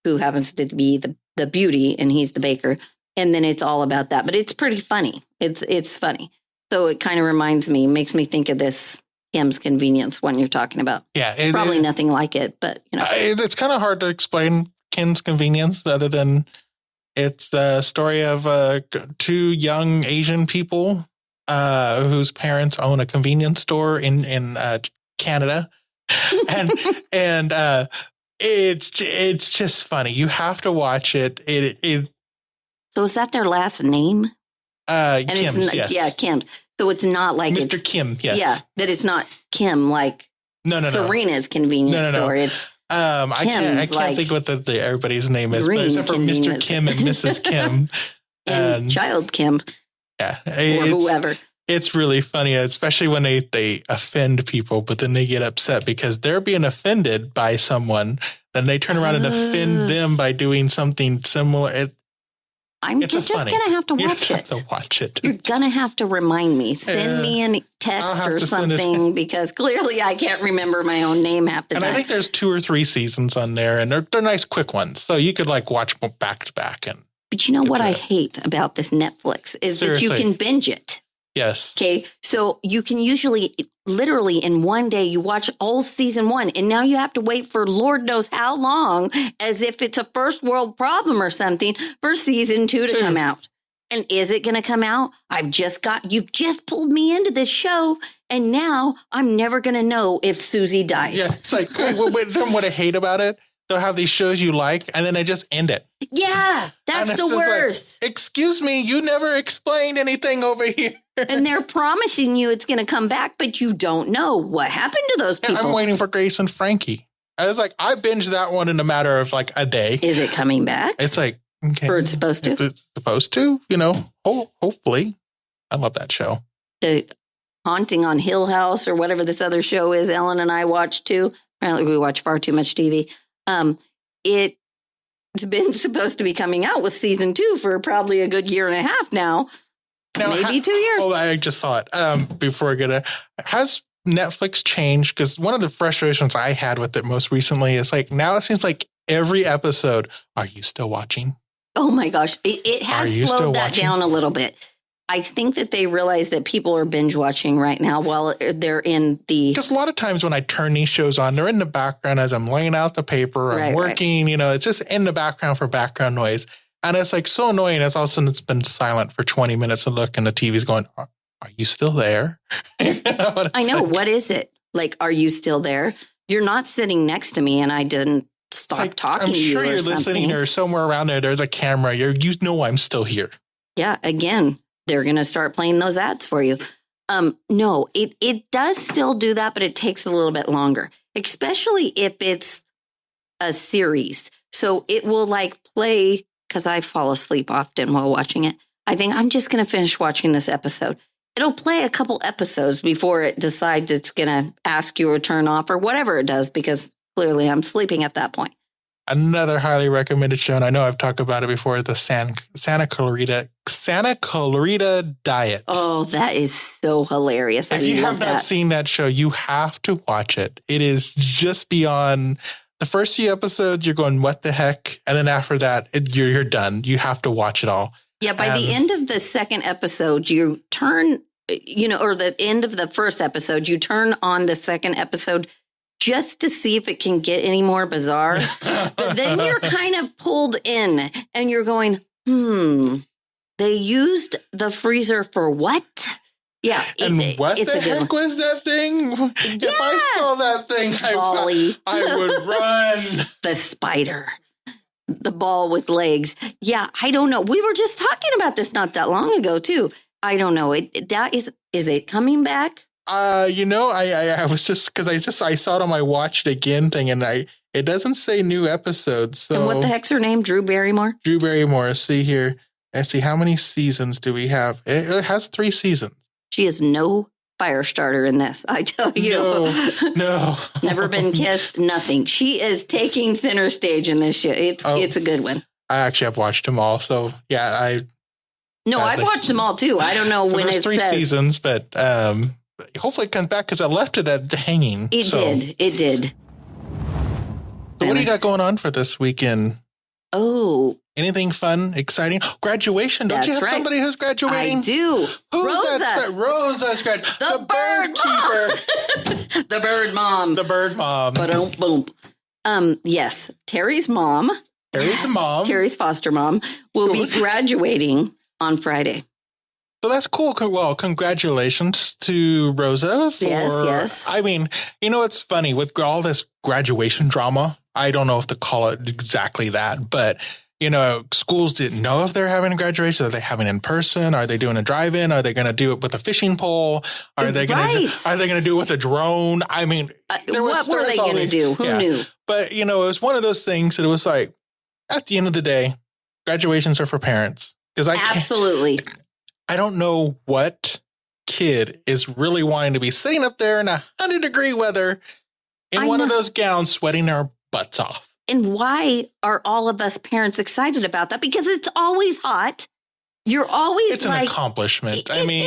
[SPEAKER 3] who happens to be the beauty, and he's the baker. And then it's all about that. But it's pretty funny. It's funny. So it kind of makes me think of this Kim's Convenience one you're talking about.
[SPEAKER 2] Yeah.
[SPEAKER 3] Probably nothing like it, but
[SPEAKER 2] it's kind of hard to explain Kim's Convenience other than it's the story of 2 young Asian people whose parents own a convenience store in Canada. And it's just funny. You have to watch it. So
[SPEAKER 3] is that their last name?
[SPEAKER 2] Kim's, yes.
[SPEAKER 3] Yeah, Kim's. So it's not like
[SPEAKER 2] Mr. Kim, yes.
[SPEAKER 3] Yeah, that it's not Kim like Serena's convenience store. It's
[SPEAKER 2] I can't think what the everybody's name is, but except for Mr. Kim and Mrs. Kim.
[SPEAKER 3] and Child Kim.
[SPEAKER 2] Yeah.
[SPEAKER 3] Or whoever.
[SPEAKER 2] It's really funny, especially when they offend people, but then they get upset because they're being offended by someone. Then they turn around and offend them by doing something similar.
[SPEAKER 3] You're just going to have to watch it. You're going to have to remind me. Send me a text or something because clearly I can't remember my own name half the time.
[SPEAKER 2] And I think there's 2 or 3 seasons on there, and they're nice quick ones. So you could watch back to back.
[SPEAKER 3] But you know what I hate about this Netflix is that you can binge it.
[SPEAKER 2] Yes.
[SPEAKER 3] Okay. So you can usually, literally in one day, you watch all season 1, and now you have to wait for Lord knows how long, as if it's a first world problem or something, for season 2 to come out. And is it going to come out? You've just pulled me into this show, and now I'm never going to know if Susie dies.
[SPEAKER 2] Yeah. It's like, what I hate about it, they'll have these shows you like, and then they just end it.
[SPEAKER 3] Yeah, that's the worst.
[SPEAKER 2] Excuse me, you never explained anything over here.
[SPEAKER 3] And they're promising you it's going to come back, but you don't know what happened to those people.
[SPEAKER 2] I'm waiting for Grace and Frankie. I was like, I binged that one in a matter of a day.
[SPEAKER 3] Is it coming back?
[SPEAKER 2] It's like, okay.
[SPEAKER 3] Or it's supposed to?
[SPEAKER 2] It's supposed to, hopefully. I love that show.
[SPEAKER 3] The Haunting on Hill House or whatever this other show is, Ellen and I watch too. Apparently we watch far too much TV. It's been supposed to be coming out with season 2 for probably a good year and a half now. Maybe 2 years.
[SPEAKER 2] Oh, I just saw it. Before I get has Netflix changed? Because one of the frustrations I had with it most recently is now it seems like every episode, are you still watching?
[SPEAKER 3] Oh my gosh. It has slowed that down a little bit. I think that they realize that people are binge watching right now while they're in the...
[SPEAKER 2] Because a lot of times when I turn these shows on, they're in the background as I'm laying out the paper, I'm working, it's just in the background for background noise. And it's so annoying as all of a sudden it's been silent for 20 minutes and look and the TV's going, are you still there?
[SPEAKER 3] I know. What is it? Are you still there? You're not sitting next to me and I didn't stop talking to you or something. I'm sure you're listening
[SPEAKER 2] or somewhere around there's a camera. I'm still here.
[SPEAKER 3] Yeah. Again, they're going to start playing those ads for you. No, it does still do that, but it takes a little bit longer, especially if it's a series. So it will play, because I fall asleep often while watching it. I think I'm just going to finish watching this episode. It'll play a couple episodes before it decides it's going to ask you to turn off or whatever it does, because clearly I'm sleeping at that point.
[SPEAKER 2] Another highly recommended show, and I know I've talked about it before, the Santa Clarita Diet.
[SPEAKER 3] Oh, that is so hilarious.
[SPEAKER 2] If you have not seen that show, you have to watch it. It is just beyond the first few episodes. You're going, what the heck? And then after that, you're done. You have to watch it all.
[SPEAKER 3] Yeah, by the end of the second episode, you turn, or the end of the first episode, you turn on the second episode just to see if it can get any more bizarre. But then you're kind of pulled in and you're going, they used the freezer for what? Yeah.
[SPEAKER 2] What the heck was that thing? Yeah. If I saw that thing, I would run.
[SPEAKER 3] The spider. The ball with legs. Yeah, I don't know. We were just talking about this not that long ago, too. I don't know. Is it coming back?
[SPEAKER 2] I was just because I saw it on my watch it again thing, and it doesn't say new episodes. So
[SPEAKER 3] and what the heck's her name? Drew Barrymore.
[SPEAKER 2] Drew Barrymore. See here. Let's see how many seasons do we have? It has 3 seasons.
[SPEAKER 3] She is no fire starter in this. I tell you.
[SPEAKER 2] No.
[SPEAKER 3] Never been kissed. Nothing. She is taking center stage in this show. It's a good one.
[SPEAKER 2] I actually have watched them all. So yeah, I've
[SPEAKER 3] watched them all too. I don't know when it says
[SPEAKER 2] 3 seasons, but hopefully it comes back because I left it at the hanging.
[SPEAKER 3] It did.
[SPEAKER 2] So what do you got going on for this weekend?
[SPEAKER 3] Oh.
[SPEAKER 2] Anything fun, exciting? Graduation. Don't you have somebody who's graduating?
[SPEAKER 3] I do.
[SPEAKER 2] Who's that? Rosa's graduating.
[SPEAKER 3] The bird keeper. The bird mom.
[SPEAKER 2] The bird mom.
[SPEAKER 3] Boom. Yes. Terry's mom. Terry's foster mom will be graduating on Friday.
[SPEAKER 2] So that's cool. Well, congratulations to Rosa.
[SPEAKER 3] Yes.
[SPEAKER 2] I mean, it's funny with all this graduation drama. I don't know if to call it exactly that, but schools didn't know if they're having a graduation. Are they having in person? Are they doing a drive-in? Are they going to do it with a fishing pole? Are they going to do it with a drone? I mean,
[SPEAKER 3] what were they going to do? Who knew?
[SPEAKER 2] But, it was one of those things that it was like, at the end of the day, graduations are for parents.
[SPEAKER 3] Absolutely.
[SPEAKER 2] I don't know what kid is really wanting to be sitting up there in 100-degree weather in one of those gowns, sweating their butts off.
[SPEAKER 3] And why are all of us parents excited about that? Because it's always hot. You're always
[SPEAKER 2] it's an accomplishment. I mean,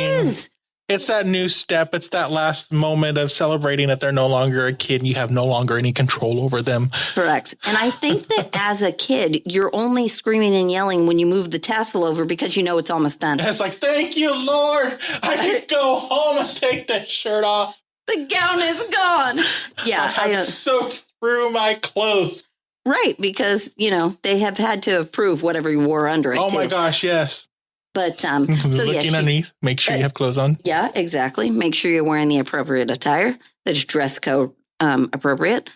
[SPEAKER 2] it's that new step. It's that last moment of celebrating that they're no longer a kid and you have no longer any control over them.
[SPEAKER 3] Correct. And I think that as a kid, you're only screaming and yelling when you move the tassel over because it's almost done.
[SPEAKER 2] And it's like, thank you, Lord. I can go home and take that shirt off.
[SPEAKER 3] The gown is gone. Yeah.
[SPEAKER 2] I have soaked through my clothes.
[SPEAKER 3] Right, because, they have had to approve whatever you wore under it,
[SPEAKER 2] Oh, my gosh, yes.
[SPEAKER 3] But, so,
[SPEAKER 2] looking underneath, make sure you have clothes on.
[SPEAKER 3] Yeah, exactly. Make sure you're wearing the appropriate attire. That's dress code appropriate.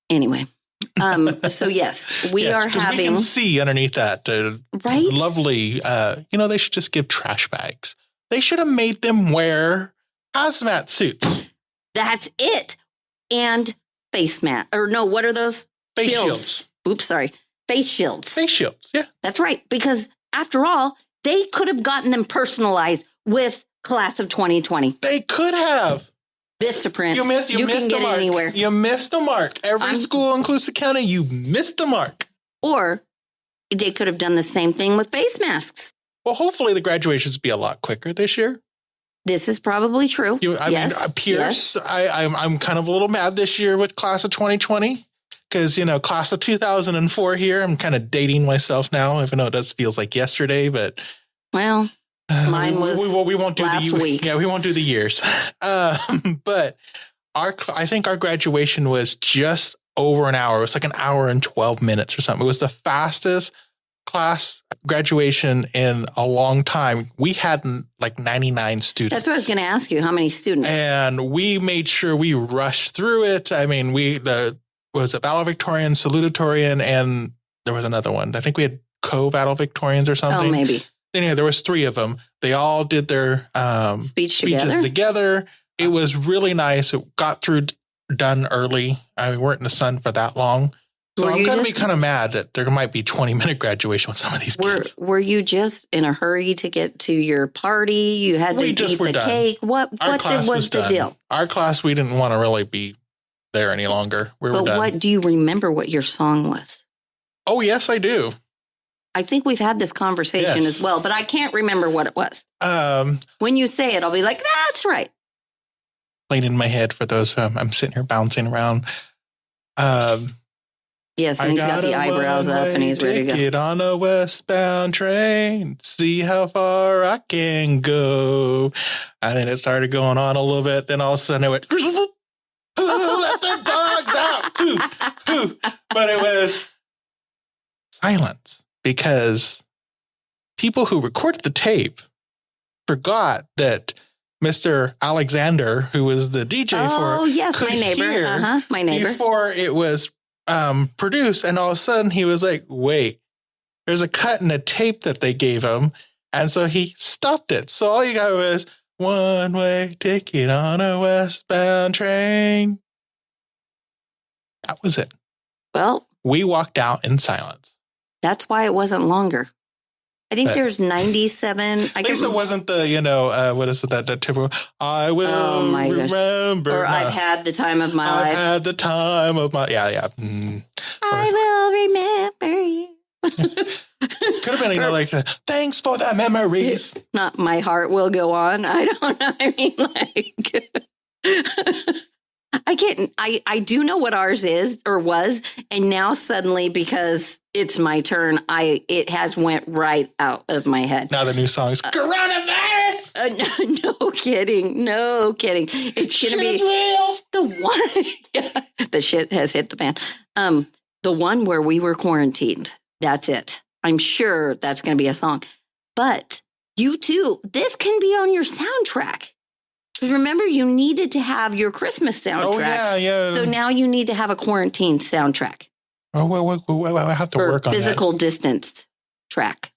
[SPEAKER 3] Anyway, so, yes, we are having.
[SPEAKER 2] We can see underneath that
[SPEAKER 3] right?
[SPEAKER 2] lovely, they should just give trash bags. They should have made them wear hazmat suits.
[SPEAKER 3] That's it. And face mat. Or no, what are those?
[SPEAKER 2] Face shields.
[SPEAKER 3] Oops, sorry. Face shields.
[SPEAKER 2] Face shields, yeah.
[SPEAKER 3] That's right. Because after all, they could have gotten them personalized with Class of 2020.
[SPEAKER 2] They could have.
[SPEAKER 3] Vistaprint.
[SPEAKER 2] You missed
[SPEAKER 3] can get
[SPEAKER 2] the mark.
[SPEAKER 3] It anywhere.
[SPEAKER 2] You missed the mark. Every school in Colusa County, you missed the mark.
[SPEAKER 3] Or they could have done the same thing with face masks.
[SPEAKER 2] Well, hopefully the graduations will be a lot quicker this year.
[SPEAKER 3] This is probably true.
[SPEAKER 2] I mean, Pierce, I'm kind of a little mad this year with Class of 2020. Because, Class of 2004 here, I'm kind of dating myself now, even though it feels like yesterday, but.
[SPEAKER 3] Well, mine was
[SPEAKER 2] we won't do
[SPEAKER 3] last week.
[SPEAKER 2] Yeah, we won't do the years. But I think our graduation was just over an hour. It was like an hour and 12 minutes or something. It was the fastest class graduation in a long time. We had like 99 students.
[SPEAKER 3] That's what I was going to ask you. How many students?
[SPEAKER 2] And we made sure we rushed through it. I mean, was it valedictorian, salutatorian, and there was another one. I think we had co-valedictorians or something.
[SPEAKER 3] Oh, maybe.
[SPEAKER 2] Anyway, there was 3 of them. They all did their speeches together. It was really nice. It got done early. We weren't in the sun for that long. So I'm going to be kind of mad that there might be 20-minute graduation with some of these kids.
[SPEAKER 3] Were you just in a hurry to get to your party? You had to eat the cake? What was the deal?
[SPEAKER 2] Our class, we didn't want to really be there any longer.
[SPEAKER 3] But what do you remember what your song was?
[SPEAKER 2] Oh, yes, I do.
[SPEAKER 3] I think we've had this conversation as well, but I can't remember what it was. When you say it, I'll be like, that's right.
[SPEAKER 2] Playing in my head for those. I'm sitting here bouncing around.
[SPEAKER 3] Yes, and he's got the eyebrows up and he's ready to go.
[SPEAKER 2] Get on a westbound train, see how far I can go. And then it started going on a little bit. Then all of a sudden it went, let the dogs out. But it was silence because people who recorded the tape forgot that Mr. Alexander, who was the DJ
[SPEAKER 3] my neighbor. My neighbor.
[SPEAKER 2] Before it was produced, and all of a sudden he was like, wait, there's a cut in the tape that they gave him. And so he stopped it. So all you got was one-way ticket on a westbound train. That was it.
[SPEAKER 3] Well,
[SPEAKER 2] we walked out in silence.
[SPEAKER 3] That's why it wasn't longer. I think there's 97.
[SPEAKER 2] At least it wasn't the, what is it, that typical, I will remember.
[SPEAKER 3] Or I've had the time of my life.
[SPEAKER 2] I've had the time of my, yeah.
[SPEAKER 3] I will remember you.
[SPEAKER 2] Could have been, like, thanks for the memories.
[SPEAKER 3] Not my heart will go on. I don't know. I mean, like, I can't, I do know what ours is or was. And now suddenly, because it's my turn, it has went right out of my head.
[SPEAKER 2] Now the new song is Coronavirus.
[SPEAKER 3] No kidding. No kidding. It's going to be
[SPEAKER 2] real.
[SPEAKER 3] The one. Yeah, the shit has hit the fan. The one where we were quarantined. That's it. I'm sure that's going to be a song. But you too, this can be on your soundtrack. Because remember, you needed to have your Christmas soundtrack.
[SPEAKER 2] Oh, yeah.
[SPEAKER 3] So now you need to have a quarantine soundtrack.
[SPEAKER 2] Well, I have to
[SPEAKER 3] or
[SPEAKER 2] work on
[SPEAKER 3] physical
[SPEAKER 2] that.
[SPEAKER 3] distance track.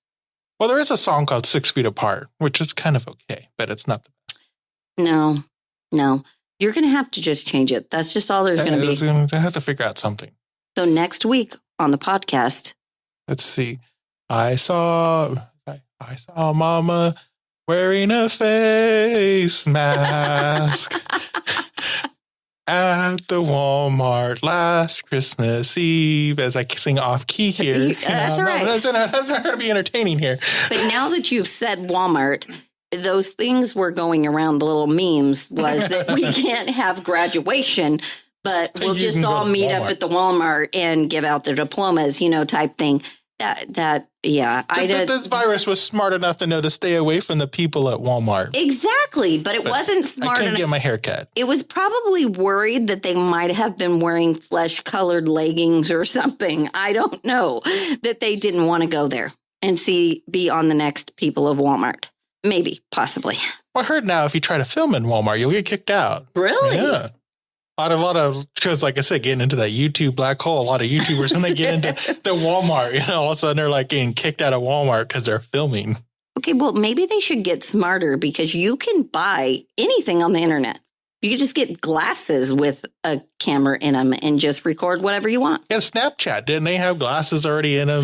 [SPEAKER 2] Well, there is a song called 6 Feet Apart, which is kind of okay, but it's not the best.
[SPEAKER 3] No. You're going to have to just change it. That's just all there's going to be.
[SPEAKER 2] I have to figure out something.
[SPEAKER 3] So next week on the podcast.
[SPEAKER 2] Let's see. I saw Mama wearing a face mask at the Walmart last Christmas Eve as I sing off key here.
[SPEAKER 3] That's all right.
[SPEAKER 2] I'm not going to be entertaining here.
[SPEAKER 3] But now that you've said Walmart, those things were going around, the little memes, was that we can't have graduation, but we'll just all meet up at the Walmart and give out their diplomas, type thing.
[SPEAKER 2] This virus was smart enough to know to stay away from the people at Walmart.
[SPEAKER 3] Exactly, but it wasn't smart enough.
[SPEAKER 2] I couldn't get my hair cut.
[SPEAKER 3] It was probably worried that they might have been wearing flesh-colored leggings or something. I don't know, that they didn't want to go there and be on the next people of Walmart. Maybe, possibly.
[SPEAKER 2] Well, I heard now if you try to film in Walmart, you'll get kicked out.
[SPEAKER 3] Really?
[SPEAKER 2] Yeah. A lot of, because like I said, getting into that YouTube black hole, a lot of YouTubers, when they get into the Walmart, all of a sudden they're like getting kicked out of Walmart because they're filming.
[SPEAKER 3] Okay, well, maybe they should get smarter because you can buy anything on the internet. You can just get glasses with a camera in them and just record whatever you want.
[SPEAKER 2] Yeah, Snapchat, didn't they have glasses already in them?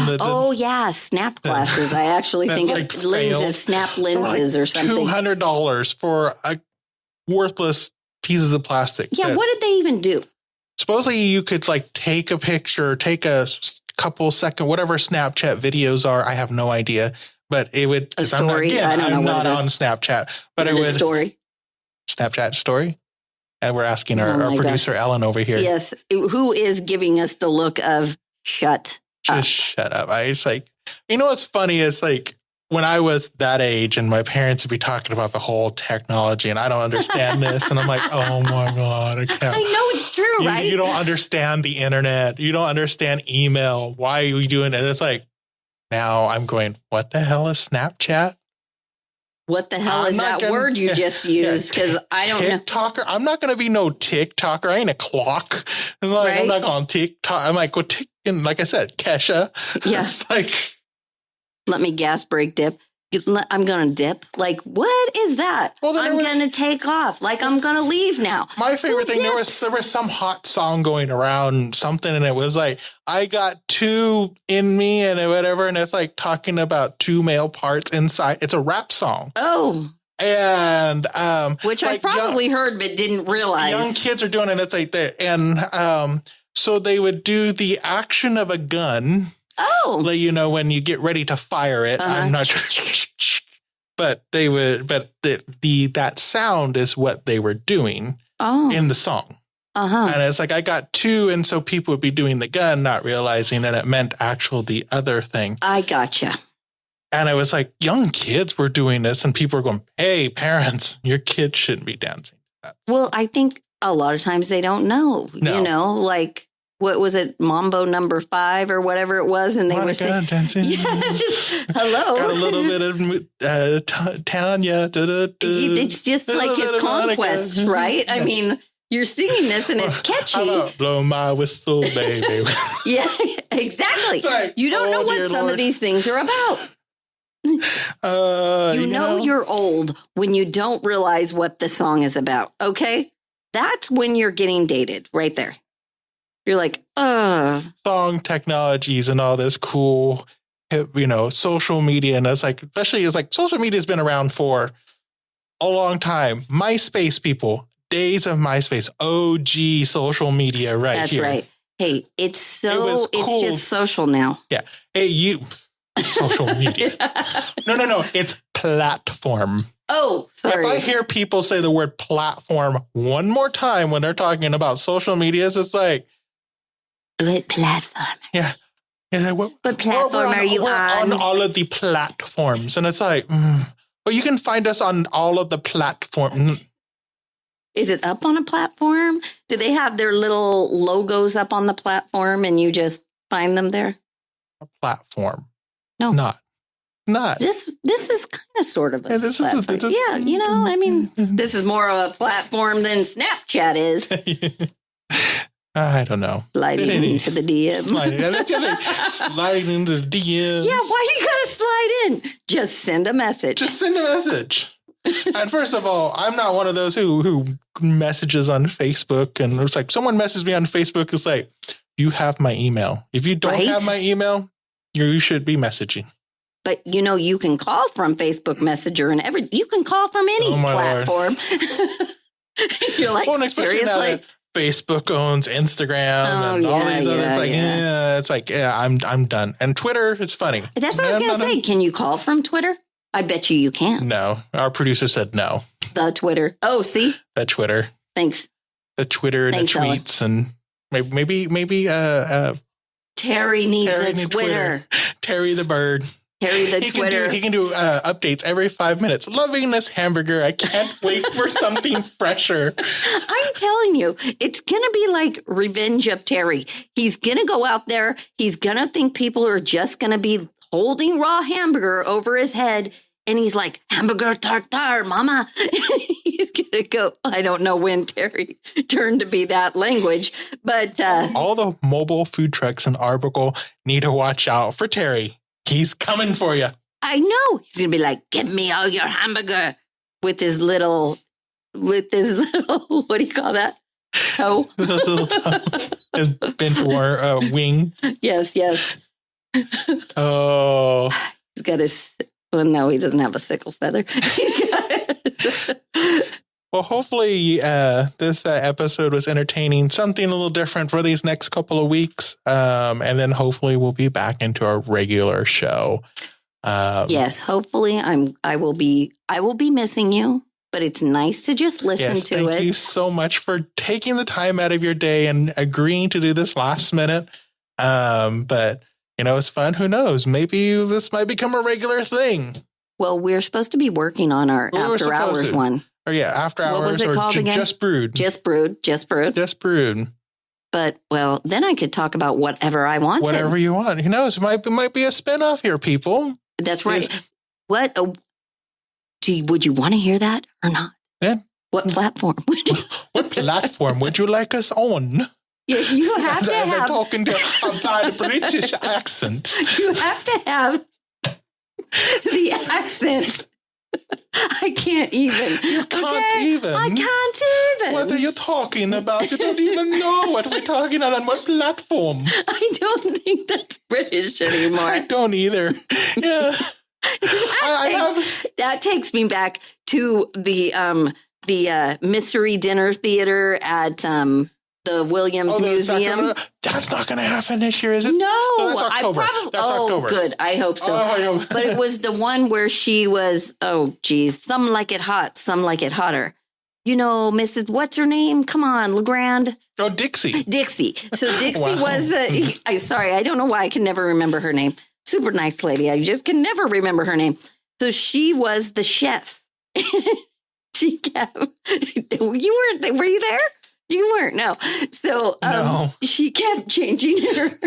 [SPEAKER 3] Snap glasses. I actually think it's lenses, snap lenses or something.
[SPEAKER 2] $200 for a worthless pieces of plastic.
[SPEAKER 3] Yeah, what did they even do?
[SPEAKER 2] Supposedly you could take a picture, take a couple second, whatever Snapchat videos are. I have no idea, but it would.
[SPEAKER 3] A story?
[SPEAKER 2] I'm not on Snapchat, but it would.
[SPEAKER 3] A story?
[SPEAKER 2] Snapchat story? And we're asking our producer, Ellen, over here.
[SPEAKER 3] Yes. Who is giving us the look of shut up?
[SPEAKER 2] Just shut up. I just what's funny is when I was that age and my parents would be talking about the whole technology and I don't understand this. And I'm like, oh my God, I can't.
[SPEAKER 3] I know it's true, right?
[SPEAKER 2] You don't understand the internet. You don't understand email. Why are you doing it? It's now I'm going, what the hell is Snapchat?
[SPEAKER 3] What the hell is that word you just used? Because I don't know.
[SPEAKER 2] TikToker. I'm not going to be no TikToker. I ain't a clock.
[SPEAKER 3] Right?
[SPEAKER 2] I'm not going TikTok. I'm go tick. And like I said, Kesha.
[SPEAKER 3] Yes.
[SPEAKER 2] It's
[SPEAKER 3] let me gas brake dip. I'm going to dip. What is that? Well, I'm going to take off. I'm going to leave now.
[SPEAKER 2] My favorite thing, there was some hot song going around something. And it was I got two in me and whatever. And it's talking about two male parts inside. It's a rap song.
[SPEAKER 3] Oh.
[SPEAKER 2] And
[SPEAKER 3] which I probably heard but didn't realize.
[SPEAKER 2] Young kids are doing it. It's that. And so they would do the action of a gun.
[SPEAKER 3] Oh,
[SPEAKER 2] when you get ready to fire it, I'm not sure, but they would, but that sound is what they were doing in the song. And it's I got two. And so people would be doing the gun, not realizing that it meant the other thing.
[SPEAKER 3] I gotcha.
[SPEAKER 2] And I was young kids were doing this and people were going, hey, parents, your kids shouldn't be dancing.
[SPEAKER 3] Well, I think a lot of times they don't know, what was it, Mambo number 5 or whatever it was? And they were saying,
[SPEAKER 2] dancing.
[SPEAKER 3] Yes, hello.
[SPEAKER 2] Got a little bit of Tanya.
[SPEAKER 3] It's just like his conquests, right? I mean, you're singing this and it's catchy.
[SPEAKER 2] Blow my whistle, baby.
[SPEAKER 3] Yeah, exactly. You don't know what some of these things are about. You're old when you don't realize what the song is about, okay? That's when you're getting dated right there. You're
[SPEAKER 2] song technologies and all this cool, social media. And it's especially social media has been around for a long time. MySpace people, days of MySpace, OG social media right
[SPEAKER 3] That's
[SPEAKER 2] here.
[SPEAKER 3] That's right. Hey, it's cool. It's just social now.
[SPEAKER 2] Yeah. Hey, social media. No. It's platform.
[SPEAKER 3] Oh, sorry.
[SPEAKER 2] If I hear people say the word platform one more time when they're talking about social medias, it's
[SPEAKER 3] what platform?
[SPEAKER 2] Yeah.
[SPEAKER 3] What platform are you on?
[SPEAKER 2] On all of the platforms. And it's but you can find us on all of the platforms.
[SPEAKER 3] Is it up on a platform? Do they have their little logos up on the platform and you just find them there?
[SPEAKER 2] A platform.
[SPEAKER 3] No.
[SPEAKER 2] It's not.
[SPEAKER 3] This is kind of sort of a
[SPEAKER 2] this
[SPEAKER 3] platform.
[SPEAKER 2] is
[SPEAKER 3] this is more of a platform than Snapchat is.
[SPEAKER 2] I don't know.
[SPEAKER 3] Sliding into the DM.
[SPEAKER 2] Sliding into the DMs.
[SPEAKER 3] Yeah, why you gotta slide in? Just send a message.
[SPEAKER 2] And first of all, I'm not one of those who messages on Facebook. And it's like, someone messages me on Facebook. It's like, you have my email. If you don't have my email, you should be messaging.
[SPEAKER 3] But, you can call from Facebook Messenger and you can call from any platform. You're like, well, seriously?
[SPEAKER 2] Facebook owns Instagram and all these other. It's like, I'm done. And Twitter, it's funny.
[SPEAKER 3] That's what I was going to say. Can you call from Twitter? I bet you can.
[SPEAKER 2] No, our producer said no.
[SPEAKER 3] The Twitter. Oh, see?
[SPEAKER 2] The Twitter.
[SPEAKER 3] Thanks.
[SPEAKER 2] The Twitter and the tweets and maybe.
[SPEAKER 3] Terry needs a Twitter.
[SPEAKER 2] Terry the bird.
[SPEAKER 3] Terry the Twitter.
[SPEAKER 2] He can do updates every 5 minutes. Loving this hamburger. I can't wait for something fresher.
[SPEAKER 3] I'm telling you, it's going to be like Revenge of Terry. He's going to go out there. He's going to think people are just going to be holding raw hamburger over his head. And he's like, hamburger tartare, mama. He's going to go. I don't know when Terry turned to be that language, but
[SPEAKER 2] all the mobile food trucks in Arbuckle need to watch out for Terry. He's coming for you.
[SPEAKER 3] I know. He's going to be like, give me all your hamburger with his little, what do you call that? Toe?
[SPEAKER 2] His little toe. His bench wing.
[SPEAKER 3] Yes.
[SPEAKER 2] Oh.
[SPEAKER 3] He's got his, well, no, he doesn't have a sickle feather.
[SPEAKER 2] Well, hopefully this episode was entertaining, something a little different for these next couple of weeks. And then hopefully we'll be back into our regular show.
[SPEAKER 3] Yes, hopefully I will be missing you, but it's nice to just listen to it.
[SPEAKER 2] Thank you so much for taking the time out of your day and agreeing to do this last minute. But it's fun. Who knows? Maybe this might become a regular thing.
[SPEAKER 3] Well, we're supposed to be working on our after hours one.
[SPEAKER 2] Or after hours.
[SPEAKER 3] What was it called again?
[SPEAKER 2] Just brewed.
[SPEAKER 3] Just brewed. But, well, then I could talk about whatever I wanted.
[SPEAKER 2] Whatever you want. Who knows? It might be a spinoff here, people.
[SPEAKER 3] That's right. What? Would you want to hear that or not?
[SPEAKER 2] Yeah.
[SPEAKER 3] What platform?
[SPEAKER 2] What platform would you like us on?
[SPEAKER 3] Yes, you have to have.
[SPEAKER 2] I'm talking about a British accent.
[SPEAKER 3] You have to have the accent. I can't even.
[SPEAKER 2] You can't even.
[SPEAKER 3] I can't even.
[SPEAKER 2] What are you talking about? You don't even know what we're talking on what platform.
[SPEAKER 3] I don't think that's British anymore.
[SPEAKER 2] I don't either. Yeah.
[SPEAKER 3] That takes me back to the Mystery Dinner Theater at the Williams Museum.
[SPEAKER 2] That's not going to happen this year, is it?
[SPEAKER 3] No,
[SPEAKER 2] that's October. That's October.
[SPEAKER 3] Good. I hope so. But it was the one where she was, some like it hot, some like it hotter. Mrs. What's her name? Come on, LeGrand.
[SPEAKER 2] Oh, Dixie.
[SPEAKER 3] So Dixie was, I don't know why I can never remember her name. Super nice lady. I just can never remember her name. So she was the chef. She kept, were you there? You weren't, no. So
[SPEAKER 2] no.
[SPEAKER 3] She kept changing her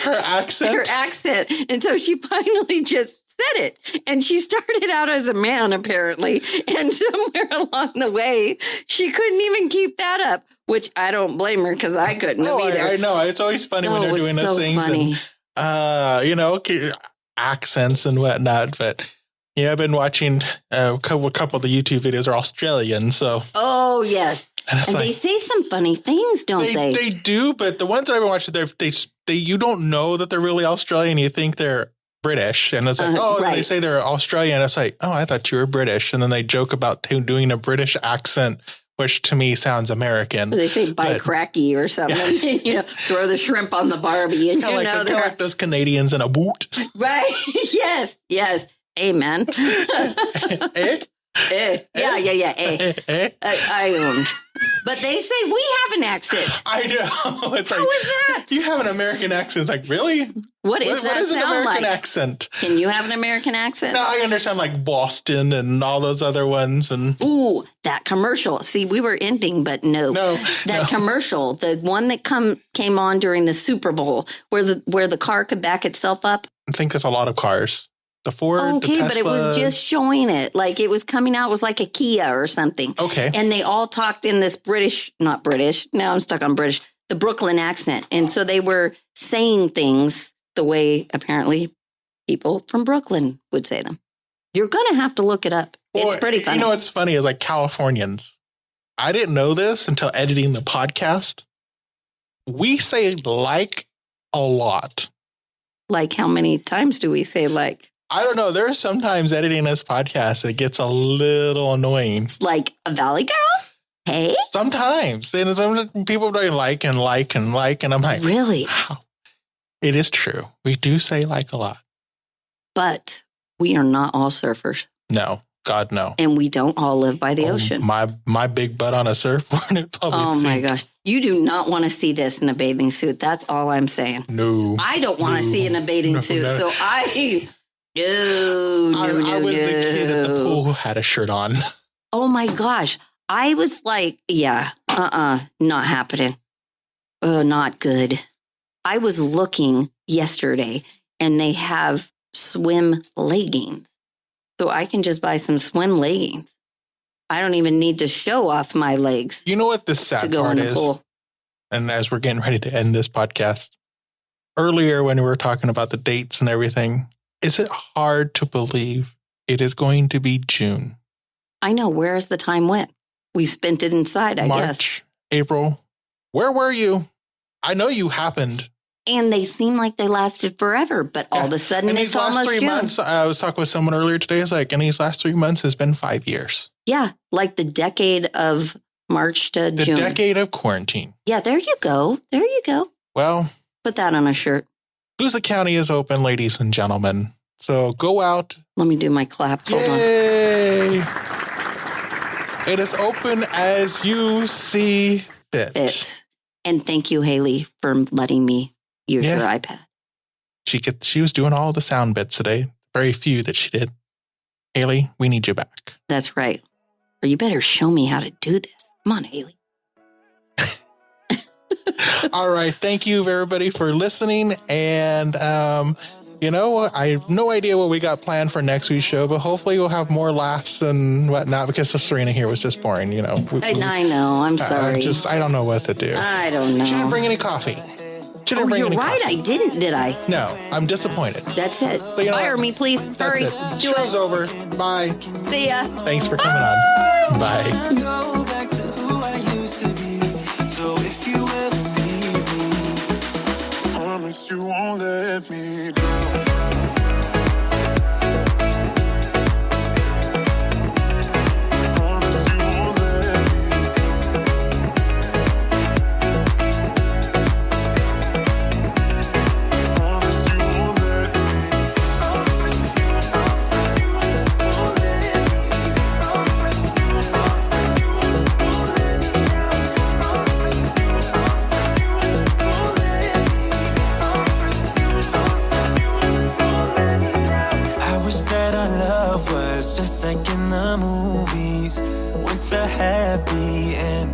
[SPEAKER 3] accent. And so she finally just said it. And she started out as a man, apparently. And somewhere along the way, she couldn't even keep that up, which I don't blame her because I couldn't either.
[SPEAKER 2] I know. It's always funny when they're doing those things.
[SPEAKER 3] Funny.
[SPEAKER 2] And, accents and whatnot. But I've been watching a couple of the YouTube videos are Australian. So.
[SPEAKER 3] Oh, yes. And they say some funny things, don't they?
[SPEAKER 2] They do, but the ones that I've been watching, they you don't know that they're really Australian. You think they're British, and it's like, right. They say they're Australian. It's like, I thought you were British, and then they joke about doing a British accent, which to me sounds American.
[SPEAKER 3] They say "by cracky" or something. Yeah. Throw the shrimp on the Barbie, and
[SPEAKER 2] kind of like those Canadians in a boot,
[SPEAKER 3] right? Yes. Amen. Yeah. I owned. But they say we have an accent.
[SPEAKER 2] I know. It's
[SPEAKER 3] How is that?
[SPEAKER 2] You have an American accent. It's like, really?
[SPEAKER 3] What is
[SPEAKER 2] an American accent?
[SPEAKER 3] Can you have an American accent?
[SPEAKER 2] No, I understand like Boston and all those other ones. And
[SPEAKER 3] ooh, that commercial. See, we were ending, but no. Commercial, the one that came on during the Super Bowl, where the car could back itself up.
[SPEAKER 2] I think there's a lot of cars. The Ford, the Tesla.
[SPEAKER 3] But it was just showing it. Like it was coming out. It was like a Kia or something.
[SPEAKER 2] Okay.
[SPEAKER 3] And they all talked in this not British. Now I'm stuck on British. the Brooklyn accent. And so they were saying things the way apparently people from Brooklyn would say them. You're going to have to look it up. It's pretty funny.
[SPEAKER 2] You know what's funny is like Californians. I didn't know this until editing the podcast. We say like a lot.
[SPEAKER 3] Like how many times do we say like?
[SPEAKER 2] I don't know. There's sometimes editing this podcast, it gets a little annoying.
[SPEAKER 3] It's like a Valley girl? Hey?
[SPEAKER 2] Sometimes. And some people are like, and I'm like,
[SPEAKER 3] really?
[SPEAKER 2] Wow. It is true. We do say like a lot.
[SPEAKER 3] But we are not all surfers.
[SPEAKER 2] No. God, no.
[SPEAKER 3] And we don't all live by the ocean.
[SPEAKER 2] My big butt on a surfboard. It probably
[SPEAKER 3] my gosh. You do not want to see this in a bathing suit. That's all I'm saying.
[SPEAKER 2] No.
[SPEAKER 3] I don't want to see it in a bathing suit. No. So I was
[SPEAKER 2] the kid at the pool who had a shirt on.
[SPEAKER 3] Oh my gosh. I was like, not happening. Oh, not good. I was looking yesterday and they have swim leggings. So I can just buy some swim leggings. I don't even need to show off my legs.
[SPEAKER 2] You know what the sad part is? Pool. And as we're getting ready to end this podcast, earlier when we were talking about the dates and everything, is it hard to believe it is going to be June?
[SPEAKER 3] I know. Where has the time went? We spent it inside, I guess.
[SPEAKER 2] March, April. Where were you? I know you happened.
[SPEAKER 3] And they seem like they lasted forever, but all of a sudden it's almost June.
[SPEAKER 2] Months, I was talking with someone earlier today. It's like, in these last 3 months has been 5 years.
[SPEAKER 3] Yeah, like the decade of March to June.
[SPEAKER 2] The decade of quarantine.
[SPEAKER 3] Yeah, there you go. There you go.
[SPEAKER 2] Well.
[SPEAKER 3] Put that on a shirt.
[SPEAKER 2] Colusa County is open, ladies and gentlemen. So go out.
[SPEAKER 3] Let me do my clap. Hold
[SPEAKER 2] Yay. On. It is open as you see fit.
[SPEAKER 3] And thank you, Hayley, for letting me use your iPad.
[SPEAKER 2] She was doing all the sound bits today. Very few that she did. Hayley, we need you back.
[SPEAKER 3] That's right. Or you better show me how to do this. Come on, Hayley.
[SPEAKER 2] All right. Thank you, everybody, for listening. And, I have no idea what we got planned for next week's show, but hopefully we'll have more laughs and whatnot because Serena here was just boring,
[SPEAKER 3] I know. I'm sorry.
[SPEAKER 2] I don't know what to do.
[SPEAKER 3] I don't know.
[SPEAKER 2] She didn't bring any coffee.
[SPEAKER 3] You're right. Coffee. I didn't, did I?
[SPEAKER 2] No, I'm disappointed.
[SPEAKER 3] That's it. So,
[SPEAKER 2] fire
[SPEAKER 3] me, please. Hurry.
[SPEAKER 2] Show's over. Bye.
[SPEAKER 3] See ya.
[SPEAKER 2] Thanks for coming on. Bye.
[SPEAKER 5] Go back to who I used to be. So if you ever leave me, promise you won't let me down. Just like in the movies with a happy end.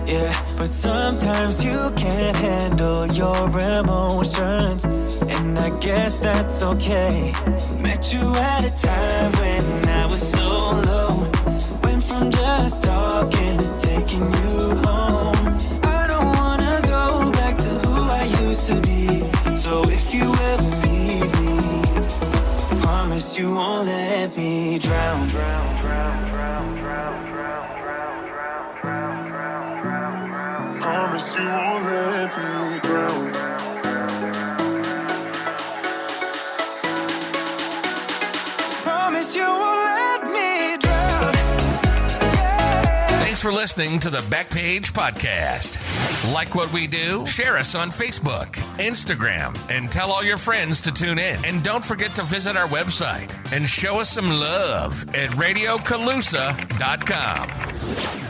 [SPEAKER 5] Yeah, but sometimes you can't handle your emotions, and I guess that's okay. Met you at a time when I was so low. Went from just talking to taking you home. I don't wanna go back to who I used to be. So if you ever leave me, promise you won't let me drown. Promise you won't let me drown. Promise you won't let me drown. Yeah.
[SPEAKER 1] Thanks for listening to the Backpage Podcast. Like what we do? Share us on Facebook, Instagram, and tell all your friends to tune in. And don't forget to visit our website and show us some love at radiocolusa.com.